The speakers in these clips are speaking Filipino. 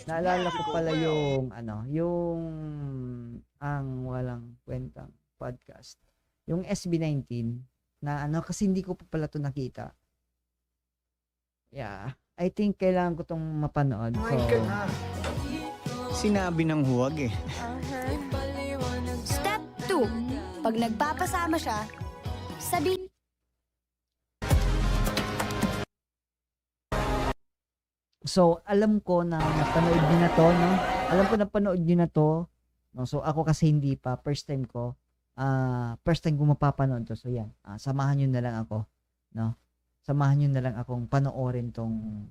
Naalala ko pala yung yung ang walang kwentang podcast. Yung SB19 na kasi hindi ko pa pala 'to nakita. Yeah, I think kailangan ko 'tong mapanood. So, Sinabi ng huwag eh. Step 2. Pag nagpapasama siya, sabi so alam ko na napanood niyo na 'to, no? Alam ko napanood niyo na 'to. No, so ako kasi hindi pa, first time ko. First time ko mapapanood 'to. So yan. Samahan niyo na lang ako, no? Samahan niyo na lang akong panoorin tong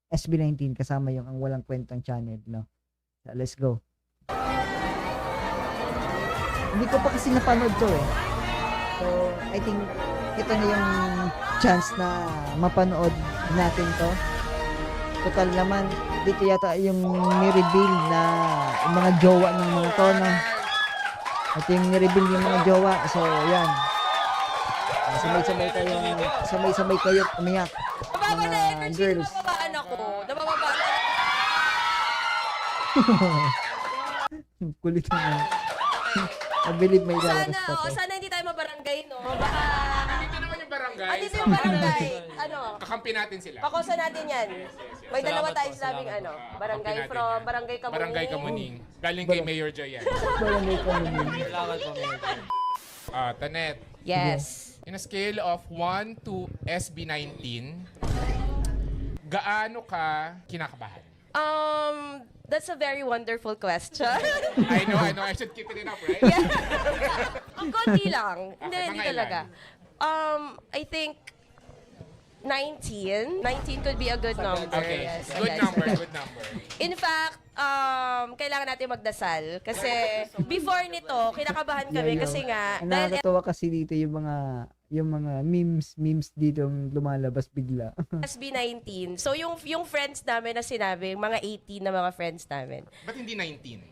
SB19 kasama yung ang walang kwentang channel, no? So, let's go. Hindi ko pa kasi napanood 'to eh. So, I think ito na yung chance na mapanood natin 'to. Total naman, dito yata yung ni-reveal na yung mga jowa ng mga to, no? Ito yung ni-reveal yung mga jowa. So, yan. Sabay-sabay kayo umiyak. Mababa na energy, girls. nabababaan ako. Nabababaan ako. Kulit naman. I believe may lalabas Sana, pa to. sana hindi tayo mabarangay, no? Baka... Dito naman yung barangay. Dito yung barangay. Ano? Kakampi natin sila. Pakosa natin yan. May dalawa tayo sinabing ano. Barangay Kakampi natin from yan. Barangay Kamuning. Barangay Kamuning. Galing kay Mayor Joy yan. Barangay Kamuning. Tanet, Yes. in a scale of 1 to SB19, gaano ka kinakabahan? That's a very wonderful question. I know. I should keep it up, right? Ang konti lang. Hindi, Okay, hindi mga talaga. I think 19. 19 could be a good number. Okay, Yes, good yes. number, good number. In fact, kailangan natin magdasal. Kasi before nito, kinakabahan kami kasi nga, Ang dahil nakakatawa kasi dito yung mga memes dito lumalabas bigla. SB19. So yung friends namin na sinabi, yung mga 18 na mga friends namin. Ba't hindi 19?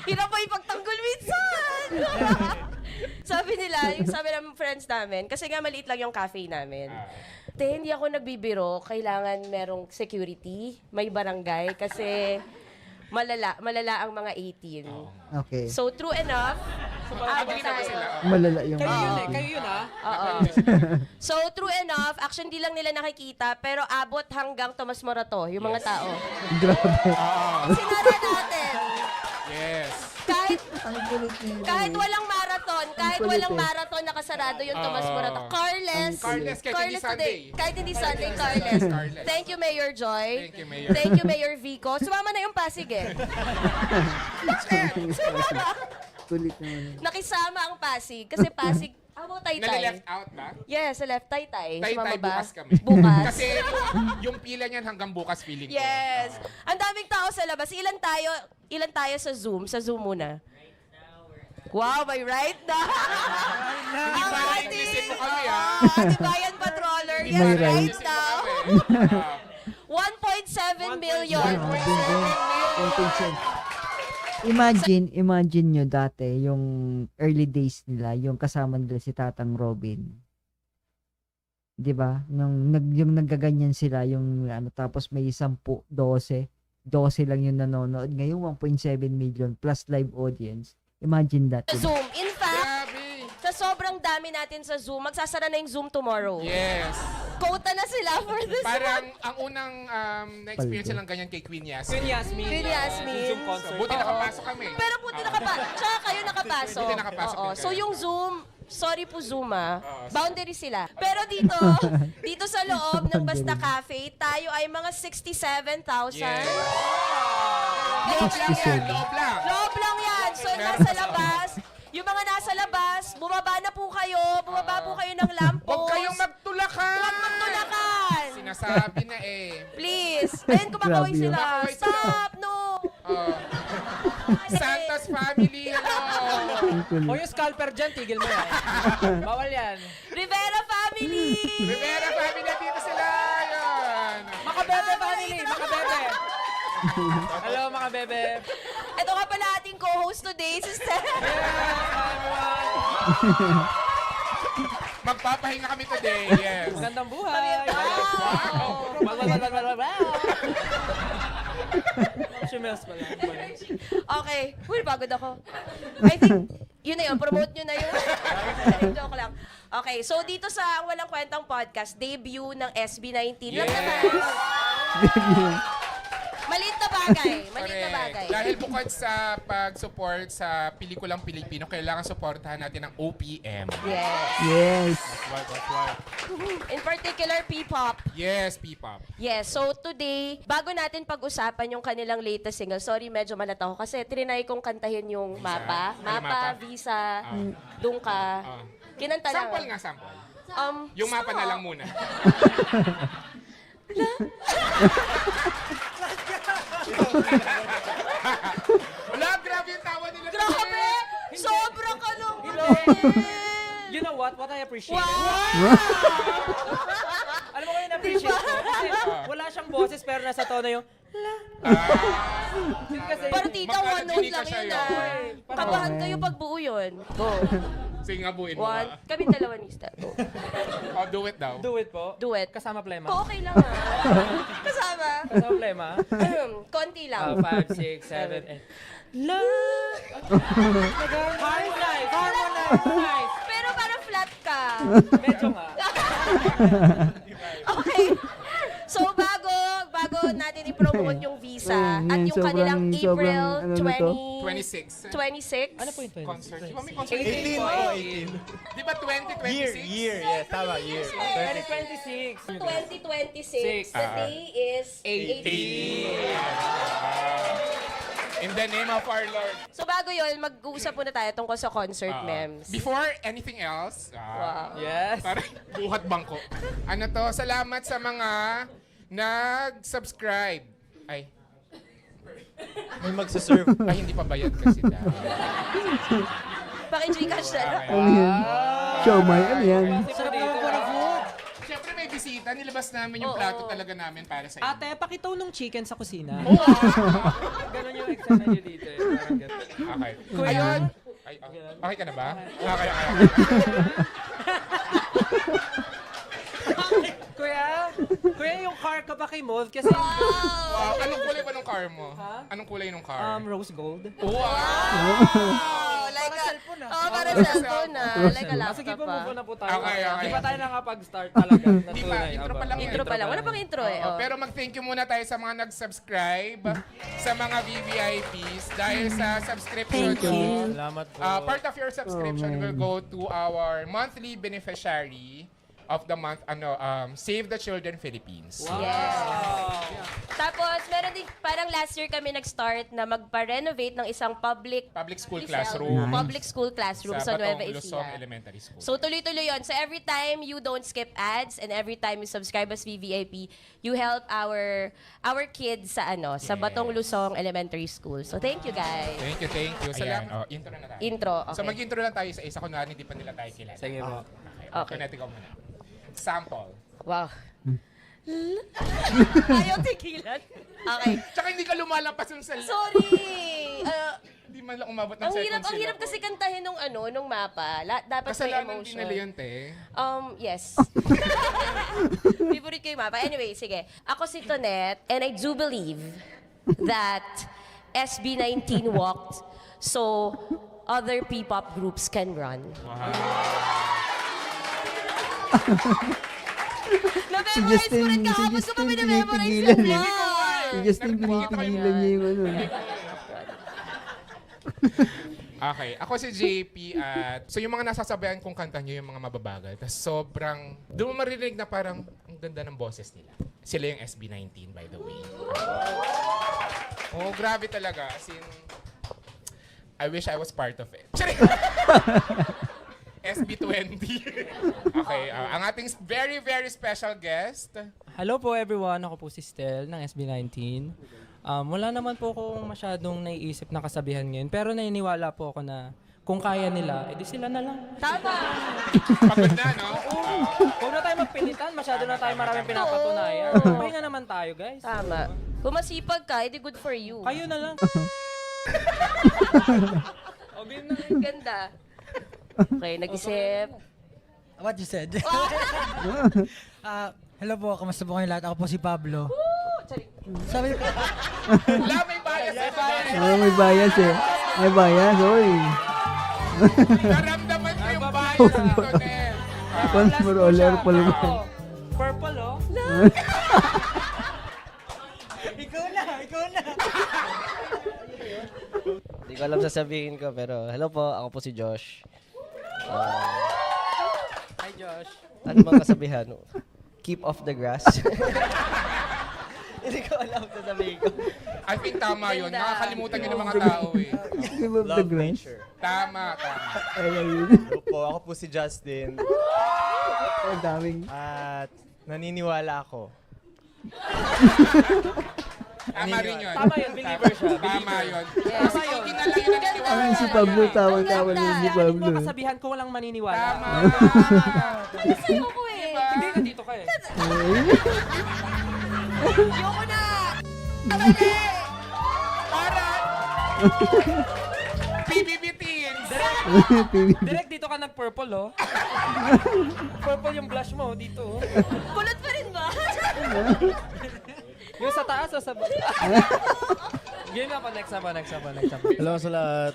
Hirap pa ipagtanggol minsan! Sabi ng friends namin, kasi nga maliit lang yung cafe namin. Hindi ako nagbibiro, kailangan merong security, may barangay, kasi malala ang mga 18. Okay. So true enough, abot Agree na ba tayo. sila? Malala yung Kayo yun Oo. So true enough, actually di lang nila nakikita, pero abot hanggang Tomas Morato, yung mga tao. Grabe. Sinara natin. Yes. Kahit walang marathon, nakasarado yung Tomas Morato. Carles, Carles, kahit hindi Sunday. Kahit hindi Sunday, Carles. Carles. Thank you, Mayor Joy. Thank you, Mayor. Thank you, Mayor Vico. Sumama na yung Pasig eh. Kulit naman. Nakisama ang Pasig. Kasi Pasig, amo Taytay. Nale-left out ba? Yes, sa left Taytay. Sumama Tay-tay ba? bukas kami. Bukas. Kasi yung pila niyan hanggang bukas feeling ko. Yes. Ang daming tao sa labas. Ilan tayo sa Zoom? Sa Zoom muna. Wow, may right na. Hindi para Englishin mo kami, ha? Atibayan Patroller. Yes, May right right. now. 1.7 million. Imagine nyo dati yung early days nila, yung kasama nila si Tatang Robin. 'Di ba? Yung naggaganyan sila, yung tapos may 10, 12 lang yung nanonood. Ngayon 1.7 million plus live audience. Imagine that. Sa Zoom. In fact, Grabe. sa sobrang dami natin sa Zoom, magsasara na yung Zoom tomorrow. Yes. Quota na sila for this Parang ang unang na-experience lang ganyan kay Queen Yasmin. Queen Yasmin. Queen Yasmin. Zoom concert. Buti Oo. nakapasok kami. Pero buti nakapasok. Tsaka kayo nakapasok. Buti nakapasok Oo. din kayo. So yung Zoom, sorry po Zoom Oo, boundary sila. Pero dito sa loob ng Basta Cafe, tayo ay mga 67,000. Yes. Loob lang yan, loob lang. Loob lang yan. So nasa labas, yung mga nasa labas, bumaba na po kayo, bumaba po kayo ng lamppost. Huwag kayong magtulakan. Huwag magtulakan. Sinasabi na eh. Please. Ayun, kumakaway Grabe yun. sila. Kumakaway sila. Stop, no. Oh. Santa's family, hello. O yung scalper dyan, tigil mo yan. Bawal yan. Rivera family. Rivera family, dito sila. Yan. Makabebe family, makabebe. Hello mga bebe. Ito nga pala ating co-host today, si Steph. Yeah, everyone. Magpapahinga kami today, yes. Magandang buhay. Wow! Shumels pala. Okay. Uy, pagod ako. I think, yun na yun. Promote nyo na yun. Joke lang. Okay, so dito sa Walang Kwentang Podcast, debut ng SB19. Lang naman. Maliit na bagay. Maliit na Correct. bagay. Dahil bukod sa pag-support sa pelikulang Pilipino, kailangan supportahan natin ang OPM. Yes. Yes. That's why. In particular, P-pop. Yes, P-pop. Yes, so today, bago natin pag-usapan yung kanilang latest single, sorry, medyo malata ako kasi trinay kong kantahin yung Mapa. Ano, Mapa, Mapa? Visa, Dungka. Kinanta lang. Sample nga, sample. Yung stop. mapa na lang muna. Wala, grabe yung tawa nila. Grabe! Sobrang kalong You know what? What I appreciate. Wow! Alam mo ko yung appreciate ko? Kasi wala siyang boses pero nasa tono yung yun kasi. Pero tita, one note lang siya yun yun. Kabahan kayo pag buo yun. Go. Sige nga, buuin mo. One. Kami dalawa ni Star. Go. Oh, do it daw. Do it po. Do it. Kasama plema. Okay lang ah. Kasama. Kasama plema. Konti lang. 5, 6, 7, 8. Love! Harmonize! Harmonize! Pero parang flat ka. Medyo nga. Okay. So bago natin i-promote yung Visa Ayun, at yan, yung kanilang April sobrang, ano na to? 26. 26. Ano po yung 26? Concert. Di ba may concert? 18 po, 18. Di ba 2026? Yes, tama, year. 2026. 2026. The day is 18. In the name of our Lord. So bago yun, mag-uusap muna tayo tungkol sa concert, mems. Before anything else, Wow. Yes. parang buhat bangko. Ano to, salamat sa mga nag-subscribe. Ay, May magsaserve. ay hindi pa bayad kasi dahil. Paki-Gcash na lang. Ano yan? Siomay, ano yan? Sarap naman po ng food. Siyempre may bisita, nilabas namin yung plato talaga namin para sa inyo. Ate, pakitaw nung chicken sa kusina. Ganon yung eksena niyo dito. Parang ganon. Okay. Kuya. Ayun. Ay, okay ka na ba? Okay. Kuya, yung car ka ba kay Mold? Kasi Wow, anong kulay ba ng car mo? Anong kulay ng car? rose gold. Wow! Oh, like a cellphone na. Oh, para cellphone na. Like a Sige laptop po, move on pa. na po tayo. Okay. Di pa tayo nakapag-start talaga. Di pa, intro pa lang. Intro pa lang. Wala pang intro eh. Oo, Oh. pero mag-thank you muna tayo sa mga nag-subscribe, sa mga VVIPs, dahil sa subscription nyo. Salamat po. Part of your subscription will go to our monthly beneficiary of the month, Save the Children Philippines. Yes. Tapos, meron din, parang last year kami nag-start na magpa-renovate ng isang public School classroom Public school classroom sa Nueva Batong Luzon Ecija. Elementary School. So, tuloy-tuloy yun. So, every time you don't skip ads and every time you subscribe as VVIP, you help our kids sa sa Batong Luzon Elementary School. So, thank you guys. Thank you. Ayan. Intro na tayo. Intro, So okay. mag-intro lang tayo sa isa, kunwari hindi pa nila tayo kilala. Sige po. Okay. Kinetic ako muna. Sample. Wow. Ayaw tigilan. Okay. Tsaka hindi ka lumalampas yung sa... Sorry. Hindi man lang umabot ng Ang second hirap syllable. kasi kantahin nung mapa. Dapat may Kasalanan din emotion. nila yun, te. Yes. Favorite ko yung mapa. Anyway, sige. Ako si Tonette, and I do believe that SB19 walked so other P-pop groups can run. Na-memorize ko rin kahapon ko pa na-memorize yung pinipigilan. line. Si Justin, pinipigilan niya yung ano. Okay, ako si JP at so yung mga nasasabayan kong kanta nyo yung mga mababagal. Tapos sobrang, doon mo marinig na parang ang ganda ng boses nila. Sila yung SB19 by the way. Oh, grabe talaga. As in, I wish I was part of it. Charing! SB20. Okay, ang ating very, very special guest. Hello po everyone, ako po si Stel ng SB19. Wala naman po akong masyadong naiisip na kasabihan ngayon, pero naniniwala po ako na kung kaya nila, edi sila na lang. Tama. Pagod na, no? Huwag na tayo magpilitan, masyado na tayo maraming pinapatunayan. Oo. Pahinga naman tayo, guys. Tama. Kung masipag ka, edi good for you. Kayo na lang. Ganda. Okay, nag-isip. What you said. Hello po, kamusta po kayo lahat? Ako po si Pablo. Sabi ko, Wala, may bias. May bias eh. May bias, oy. Naramdaman ko yung bias dito, Nel. Once more all purple man. Purple, oh. ikaw na. Hindi ko alam sasabihin ko, pero hello po, ako po si Josh. Hi, Josh. Ano bang kasabihan? Keep off the grass. Hindi ko alam sasabihin ko. I think tama yun. Ganda. Nakakalimutan yun ng mga tao eh. Give up the grass. Tama. Ayun. Hello po, ako po si Justin. Ang daming. At naniniwala ako. Tama rin yun. Tama yun, believer siya. Tama yun. Yes. Kasi hindi na lang yun ang naniniwala. Ay, si Pablo, tawang-tawa na si Yung Pablo. mga kasabihan ko walang maniniwala. Tama. Sa'yo ko eh. Hindi, nandito ka eh. Ayoko na! Para! PBB teens! Direct dito ka nag-purple, oh. Purple yung blush mo dito, oh. Kulot pa rin ba? Yung sa taas o sa baba? Game na pa, next na. Hello sa lahat.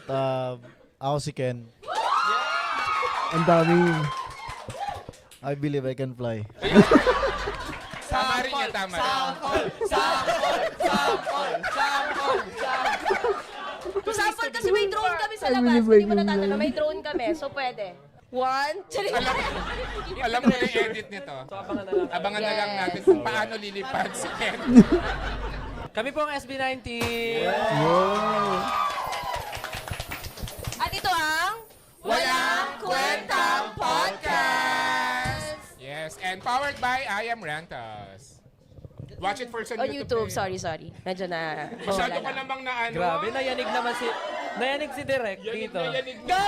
Ako si Ken. Ang daming. I believe I can fly. Tama rin yun, tama rin. Sample kasi may drone kami sa I labas. believe I Hindi mo can natatanong. fly. May drone kami, so pwede. 1, charing. Alam mo na yung edit nito. So, abangan na lang. Abangan na lang Yes. natin kung paano lilipad si Ken. Kami po ang SB19. At ito ang Walang Kwentang Podcast! Yes, and powered by I Am Rantos. Watch it first on On YouTube, eh. sorry. Medyo na... Masyado bawala ka na. namang na ano. Grabe, nayanig naman si... Nayanig si Direk dito. Yanig na.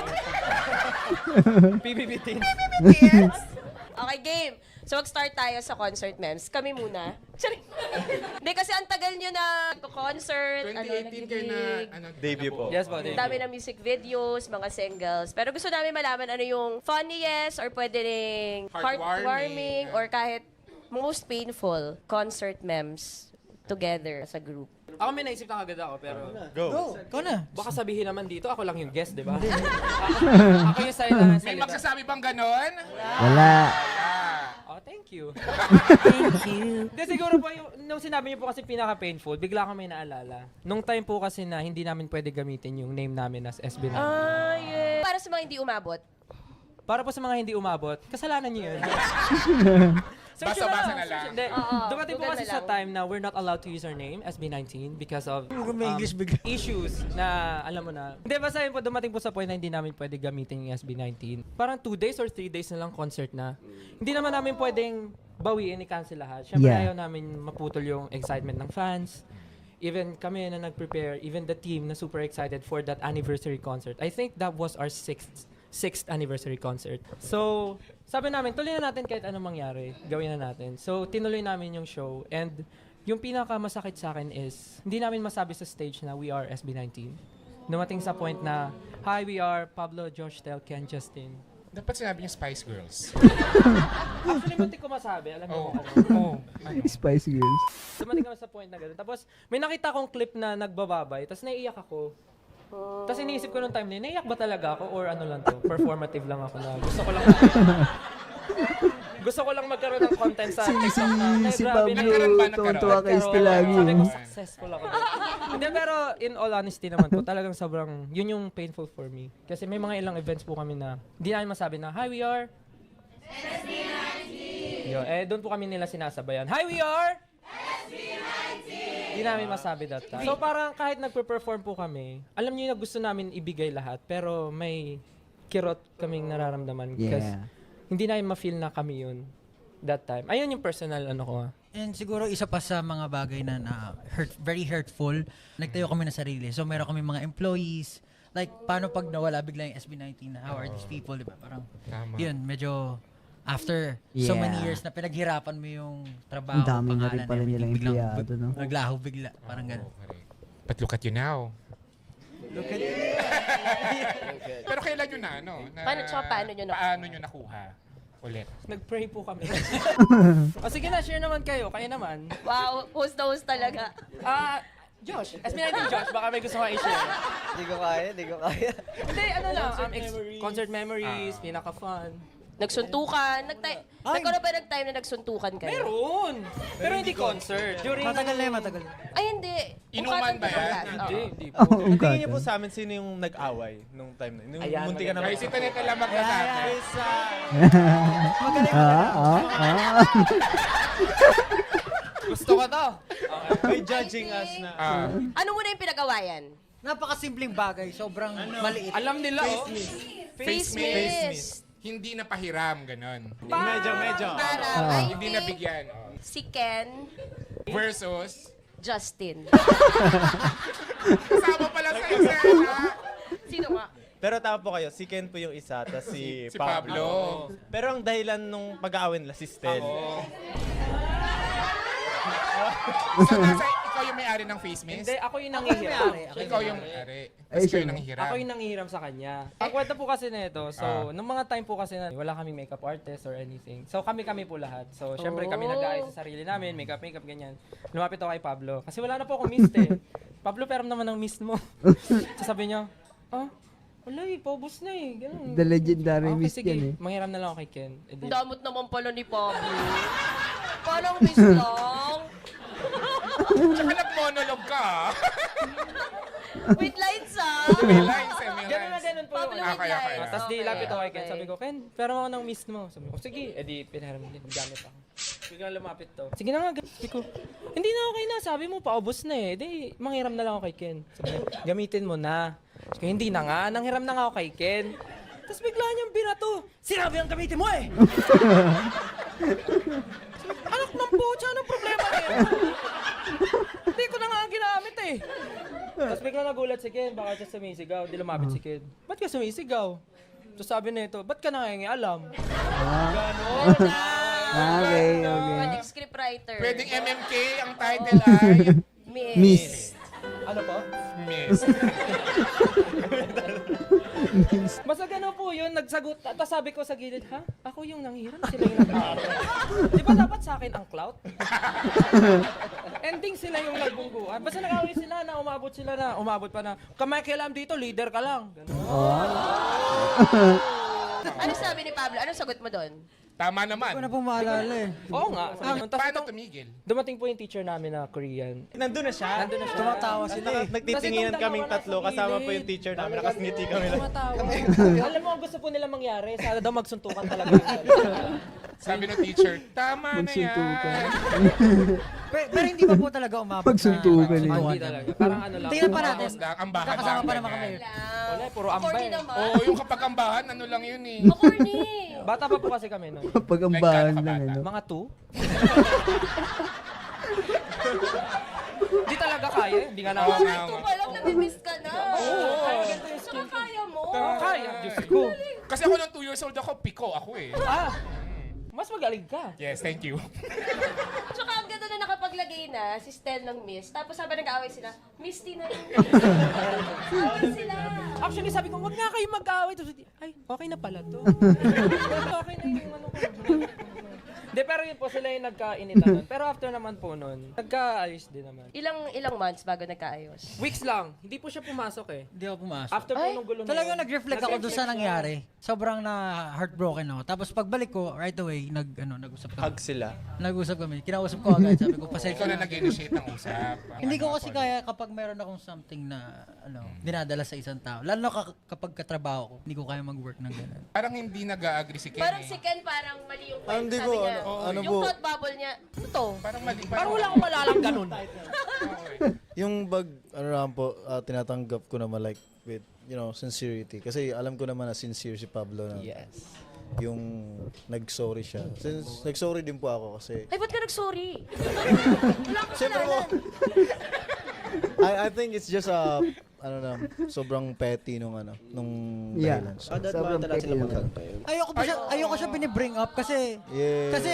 PBB team. Okay, game. So, mag-start tayo sa concert memes. Kami muna. Charing. Hindi, kasi ang tagal nyo na concert. 2018 kayo na ano, Debut po. Yes po, Ang dami ng music videos, mga singles. Pero gusto namin malaman ano yung funniest or pwede ring heartwarming or kahit most painful concert memes together as a group. Ako may naisip na agad ako, pero... Go. Ikaw na. Baka sabihin naman dito, ako lang yung guest, di ba? ako yung salita ng May salita. magsasabi bang ganon? Wala. Oh, thank you. Hindi, siguro po, nung sinabi niyo po kasi pinaka-painful, bigla kami naalala. Nung time po kasi na hindi namin pwede gamitin yung name namin as SB9. Yeah. Para sa mga hindi umabot. Para po sa mga hindi umabot, kasalanan niyo yun. Basa-basa na lang. Hindi, Oo, dumating po Google kasi na sa lang. time na we're not allowed to use our name, SB19, because of May English bigla. issues na, alam mo na. Hindi, basta yun po, dumating po sa point na hindi namin pwede gamitin yung SB19. Parang 2 days or 3 days na lang concert na. Hindi naman namin pwedeng bawiin, i-cancel lahat. Siyempre, Yeah. ayaw namin maputol yung excitement ng fans. Even kami na nag-prepare, even the team na super excited for that anniversary concert. I think that was our sixth anniversary concert. So, sabi namin, tuloy na natin kahit anong mangyari. Gawin na natin. So, tinuloy namin yung show. And yung pinakamasakit sa akin is, hindi namin masabi sa stage na we are SB19. Dumating sa point na, hi, we are Pablo, Josh, Tel, Ken, Justin. Dapat sinabi niyo Spice Girls. Actually, muntik ko masabi. Alam mo Oh. kung ano. Spice Girls. Dumating kami sa point na gano'n. Tapos, may nakita akong clip na nagbababay. Tapos, naiiyak ako. Tapos iniisip ko nung time na yun, naiyak ba talaga ako or ano lang to? Performative lang ako na gusto ko lang magkaroon ng content sa TikTok na. Si Grabe, Nagkaroon ba? Pablo, tuwan-tuwa kay Ste lagi. Sabi ko, eh. successful ako. Hindi, pero in all honesty naman po, talagang sobrang, yun yung painful for me. Kasi may mga ilang events po kami na, hindi namin masabi na, hi, we are SB19! Doon po kami nila sinasabayan, hi, we are Hindi namin masabi that time. So parang kahit nagpe-perform po kami, alam niyo na gusto namin ibigay lahat, pero may kirot kaming nararamdaman. Because Yeah. hindi namin ma-feel na kami yun that time. Ayun yung personal ano ko. And siguro isa pa sa mga bagay na, very hurtful, nagtayo kami ng sarili. So meron kami mga employees. Like, paano pag nawala bigla yung SB19? How are these people? Diba? Parang, Tama. yun, medyo after so many Yeah. years na pinaghirapan mo yung trabaho, Ang dami na rin pangalan, pala everything, nilang biglang empleyado, no? naglaho bigla. Parang gano'n. Oh, correct. But look at you now. Pero kailan yun na, ano? Na, Paano nyo nakuha? Paano nyo nakuha? Ulit. Nag-pray po kami. O sige na, share naman kayo. Kayo naman. Wow, host na host talaga. Josh. SB19 Josh, baka may gusto ka i-share. Di ko kaya. Hindi, ano lang. Concert memories, pinaka-fun. Nagsuntukan. Nagkaroon ba ng time na nagsuntukan kayo? Meron! Pero hindi concert. During Matagal na yun, matagal. Ay, hindi. Inuman ba yan? Hindi po. Ang tingin niyo po sa amin, sino yung nag-away nung time na yun? Nung Ayan, munti ka na Ay, si Taneta lang magkasama. Gusto ko to. May judging us na. Ano muna yung pinag-awayan? Napakasimpleng bagay, sobrang maliit. Alam nila, oh. Face Face mist. Hindi na pahiram, ganon. Medyo. Parang, I Hindi think, nabigyan. si Ken, Versus, Justin. kasama pala sa eksena. Sino nga? Pero tama po kayo, si Ken po yung isa, tapos si Si Pablo. Pero ang dahilan nung pag-aaway nila, si Stel. So, ikaw yung may-ari ng face mist? Hindi, ako yung nangihiram. Ikaw yung may-ari. Tapos ikaw yung nangihiram. Ako yung nangihiram sa kanya. Ang kwento po kasi nito, so, nung mga time po kasi na wala kaming makeup artist or anything. So, kami po lahat. So, syempre kami nag-aayos sa sarili namin, makeup, ganyan. Lumapit ako kay Pablo. Kasi wala na po akong mist eh. Pablo, peram naman ang mist mo. So, sabi niya, wala eh, paubos na eh. Ganun. The legendary Okay, mist sige. yan eh. Manghiram na lang ako kay Ken. Eh, di- Damot naman pala ni Pablo. Parang miss lang. Tsaka nag-monologue ka. With lines ah. May lines eh, may Ganun na lines. ganun po Pablo yun. with kaya. lines. Tapos di Okay, lapit ako kay Ken. okay. Sabi ko, Ken, pero ako ng mist mo. Sabi ko, sige. Eh di, pinahiram din. Gamit ako. Biglang lumapit to. Sige na nga, sabi ko, hindi na okay na. Sabi mo, paubos na eh. Di, manghiram na lang ako kay Ken. Sabi ko, gamitin mo na. Sabi ko, hindi na nga. Nanghiram na nga ako kay Ken. Tapos bigla niyang binato. Sinabi ang gamitin mo eh! Anak ng pucha, anong problema eh? Hindi ko na nga ginamit eh. Tapos bigla nagulat si Ken, baka siya sumisigaw. Di lumapit si Ken. Ba't ka sumisigaw? So sabi nito, ba't ka nangingialam? Ganon na! Okay. Pwedeng scriptwriter. Pwedeng MMK, ang title ay Miss. Miss. Ano po? Miss. Basta gano'n po yun, nagsagot. Tapos sabi ko sa gilid, ha? Ako yung nanghiram, sila yung nag-aaral. Di ba dapat sa akin ang clout? Ending sila yung nagbungguan. Basta nag-away sila na umabot pa na, kamakialam dito, leader ka lang. Ganun. Ano sabi ni Pablo? Anong sagot mo doon? Tama Hindi ko na naman. po maalala eh. Oo nga. Tapos Paano itong- tumigil? dumating po yung teacher namin na Korean. Nandun na siya. Nandun na siya. Tumatawa sila eh. Nagtitinginan Kasi kaming itong tatlo, dalawa nasa kasama po gilid. yung teacher namin, nakasngiti kami lang. Tumatawa. Alam mo, ang gusto po nila mangyari, sana daw magsuntukan talaga. Sabi ng teacher, tama na yan. Pero hindi pa po talaga umabot Pagsuntukan na. eh. Hindi talaga. Parang ano lang. Tingnan pa natin. Tapos lang, ang bahan Kakasama lang. pa naman ganyan. kami. Wala, puro ambay. Corny naman. Oo, yung kapag ang bahan, ano lang yun eh. Corny. Bata pa po kasi kami nun. Pagambahan Like, lang bata. ano. Mga 2? Di talaga kaya. Hindi nga Oo namin. nga. Ito pa lang, nami-miss ka na. Oo. Saka kaya mo. Kaya, Diyos ko. Kasi ako nung 2 years old ako, piko ako eh. Mas magaling ka. Yes, thank you. Tsaka ang ganda na nakapaglagay na si Stel ng Miss. Tapos sabi nag-aaway sila, Misty na yun. Away sila. Actually, sabi ko, wag nga kayo mag-away. Tapos, ay, okay na pala to. Okay na yung ano ko. Hindi, pero yun po, sila yung nagkainitan nun. Pero after naman po nun, nagkaayos din naman. Ilang months bago nagkaayos? Weeks lang. Hindi po siya pumasok eh. Hindi ako pumasok. After po nung gulo na Talagang yun, nag-reflect ako doon sa nangyari. Sobrang na heartbroken ako. Tapos pagbalik ko, right away, nag-usap kami. Hug sila. Nag-usap kami. Kinausap ko agad. Sabi ko, Ikaw pasensya na na. nag-initiate ng usap. Hindi ko kasi kaya kapag meron akong something na dinadala sa isang tao. Lalo na kapag katrabaho ko, hindi ko kaya mag-work ng gano'n. Parang hindi nag-agree si Ken Parang eh. si Ken parang mali yung point. Hindi Sabi ko, niya, ano yung po. thought bubble niya, ano to? Parang mali. parang wala akong malalang ganun. Yung ano lang po, tinatanggap ko naman like with, sincerity. Kasi alam ko naman na sincere si Pablo na yung nag-sorry siya. Since nag-sorry din po ako kasi Ay, ba't ka nag-sorry? Wala kang Siyempre po. kasalanan. I think it's just sobrang petty nung Yeah. dahilan. So, Sobrang petty lang. Ayoko siya binibring up kasi yeah. kasi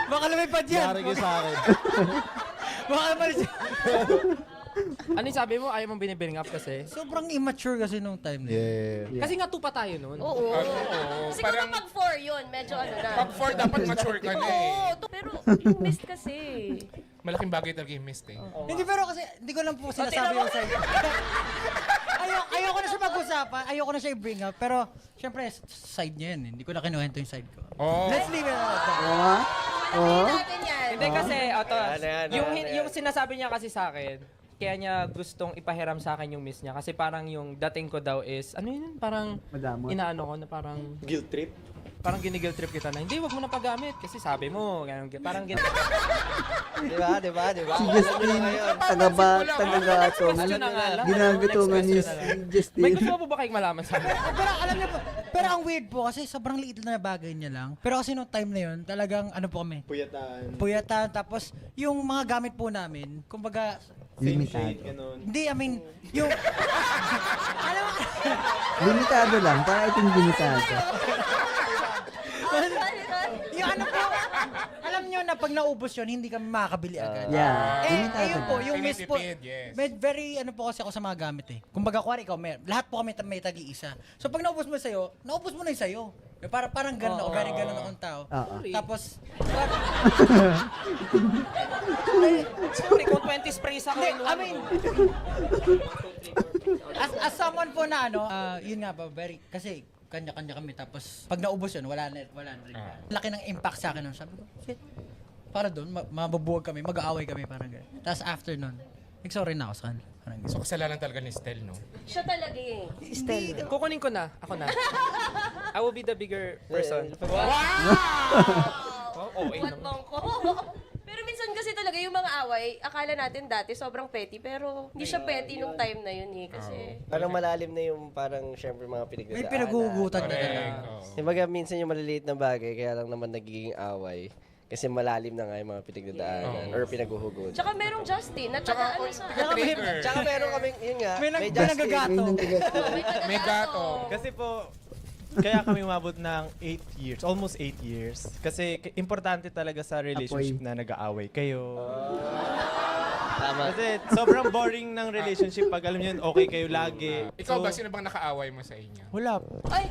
baka lumipad yan. Nangyari ko sa akin. Baka naman siya. Ano yung sabi mo? Ayaw mong binibring up kasi? Sobrang immature kasi nung time na yun. Yeah. Kasi nga 2 pa tayo noon. Oo. Oo, Siguro parang pag 4 yun, medyo ano na. pag 4 dapat mature ka na eh. Oo, pero yung missed kasi. Malaking bagay talaga yung missed eh. Hindi, pero kasi, hindi ko lang po sinasabi yung side. Ayoko na siya pag-usapan, ayoko na siya i-bring up, pero, syempre, side niya yan. Hindi ko na kinuwento yung side ko. Oh. Let's leave it at that. Hindi natin yan. Hindi kasi, Yan. yung sinasabi niya kasi sa akin, kaya niya gustong ipahiram sa akin yung miss niya. Kasi parang yung dating ko daw is, ano yun, parang inaano ko na parang Guilt trip? parang ginigil trip kita na, hindi, wag mo na paggamit. Kasi sabi mo, ganun, parang Di ba? Si Justin, taga-gatong. Question na nga lang. Ginagatungan ni Next question na lang. Justin. May gusto mo po ba kayong malaman sa akin? Pero alam niyo po, pero ang weird po kasi sobrang liit na bagay niya lang. Pero kasi nung time na yun, talagang ano po kami, puyatan, tapos yung mga gamit po namin, kumbaga, Limitado. hindi, I mean, yung, alam mo, Limitado lang, para itong limitado. yung ano po, alam niyo na pag naubos yun, hindi kami makakabili agad. Yeah, Eh, limitado. ayun po, yung miss po, Tinitipid, yes. very ano po kasi ako sa mga gamit eh. Kumbaga, kuwari ikaw, lahat po kami may tagi-isa. So pag naubos mo sa'yo, naubos mo na yung sa'yo. Parang ganun ako, very ganun akong tao. Oo. Tapos, Sorry, kung 20 sprays ako in I mean, as someone po na ano, yun nga ba, kasi kanya-kanya kami. Tapos, pag naubos yun, wala na rin. Laki ng impact sa akin nun. Sabi ko, shit, para doon, mababuwag kami, mag-aaway kami, parang gano'n. Tapos after nun, nag-sorry na ako sa kanila. Parang So kasalanan talaga ni Stel, no? Siya talaga eh. Kukunin ko na. Ako na. I will be the bigger person. Oh, What bang ko? Pero minsan kasi talaga yung mga away, akala natin dati sobrang petty, pero hindi siya petty nung time na yun eh. Kasi Parang malalim na yung parang syempre mga pinagdadaanan. may pinagugutan niya Correct. talaga. Oo. Kumbaga minsan yung maliliit na bagay, kaya lang naman nagiging away. Kasi malalim na nga yung mga pinagdadaanan or pinaghuhugot. tsaka merong Justin at Tsaka saka ano ako sa... yung trigger. Tsaka meron kaming, yun nga, May may nagagato. May gato. Kasi po, kaya kami umabot ng 8 years, almost 8 years. Kasi importante talaga sa relationship na nag-aaway kayo. Tama. Kasi sobrang boring ng relationship pag alam niyo yun, okay kayo lagi. Ikaw ba, sino bang nakaaway mo sa inyo? Wala po. Ay,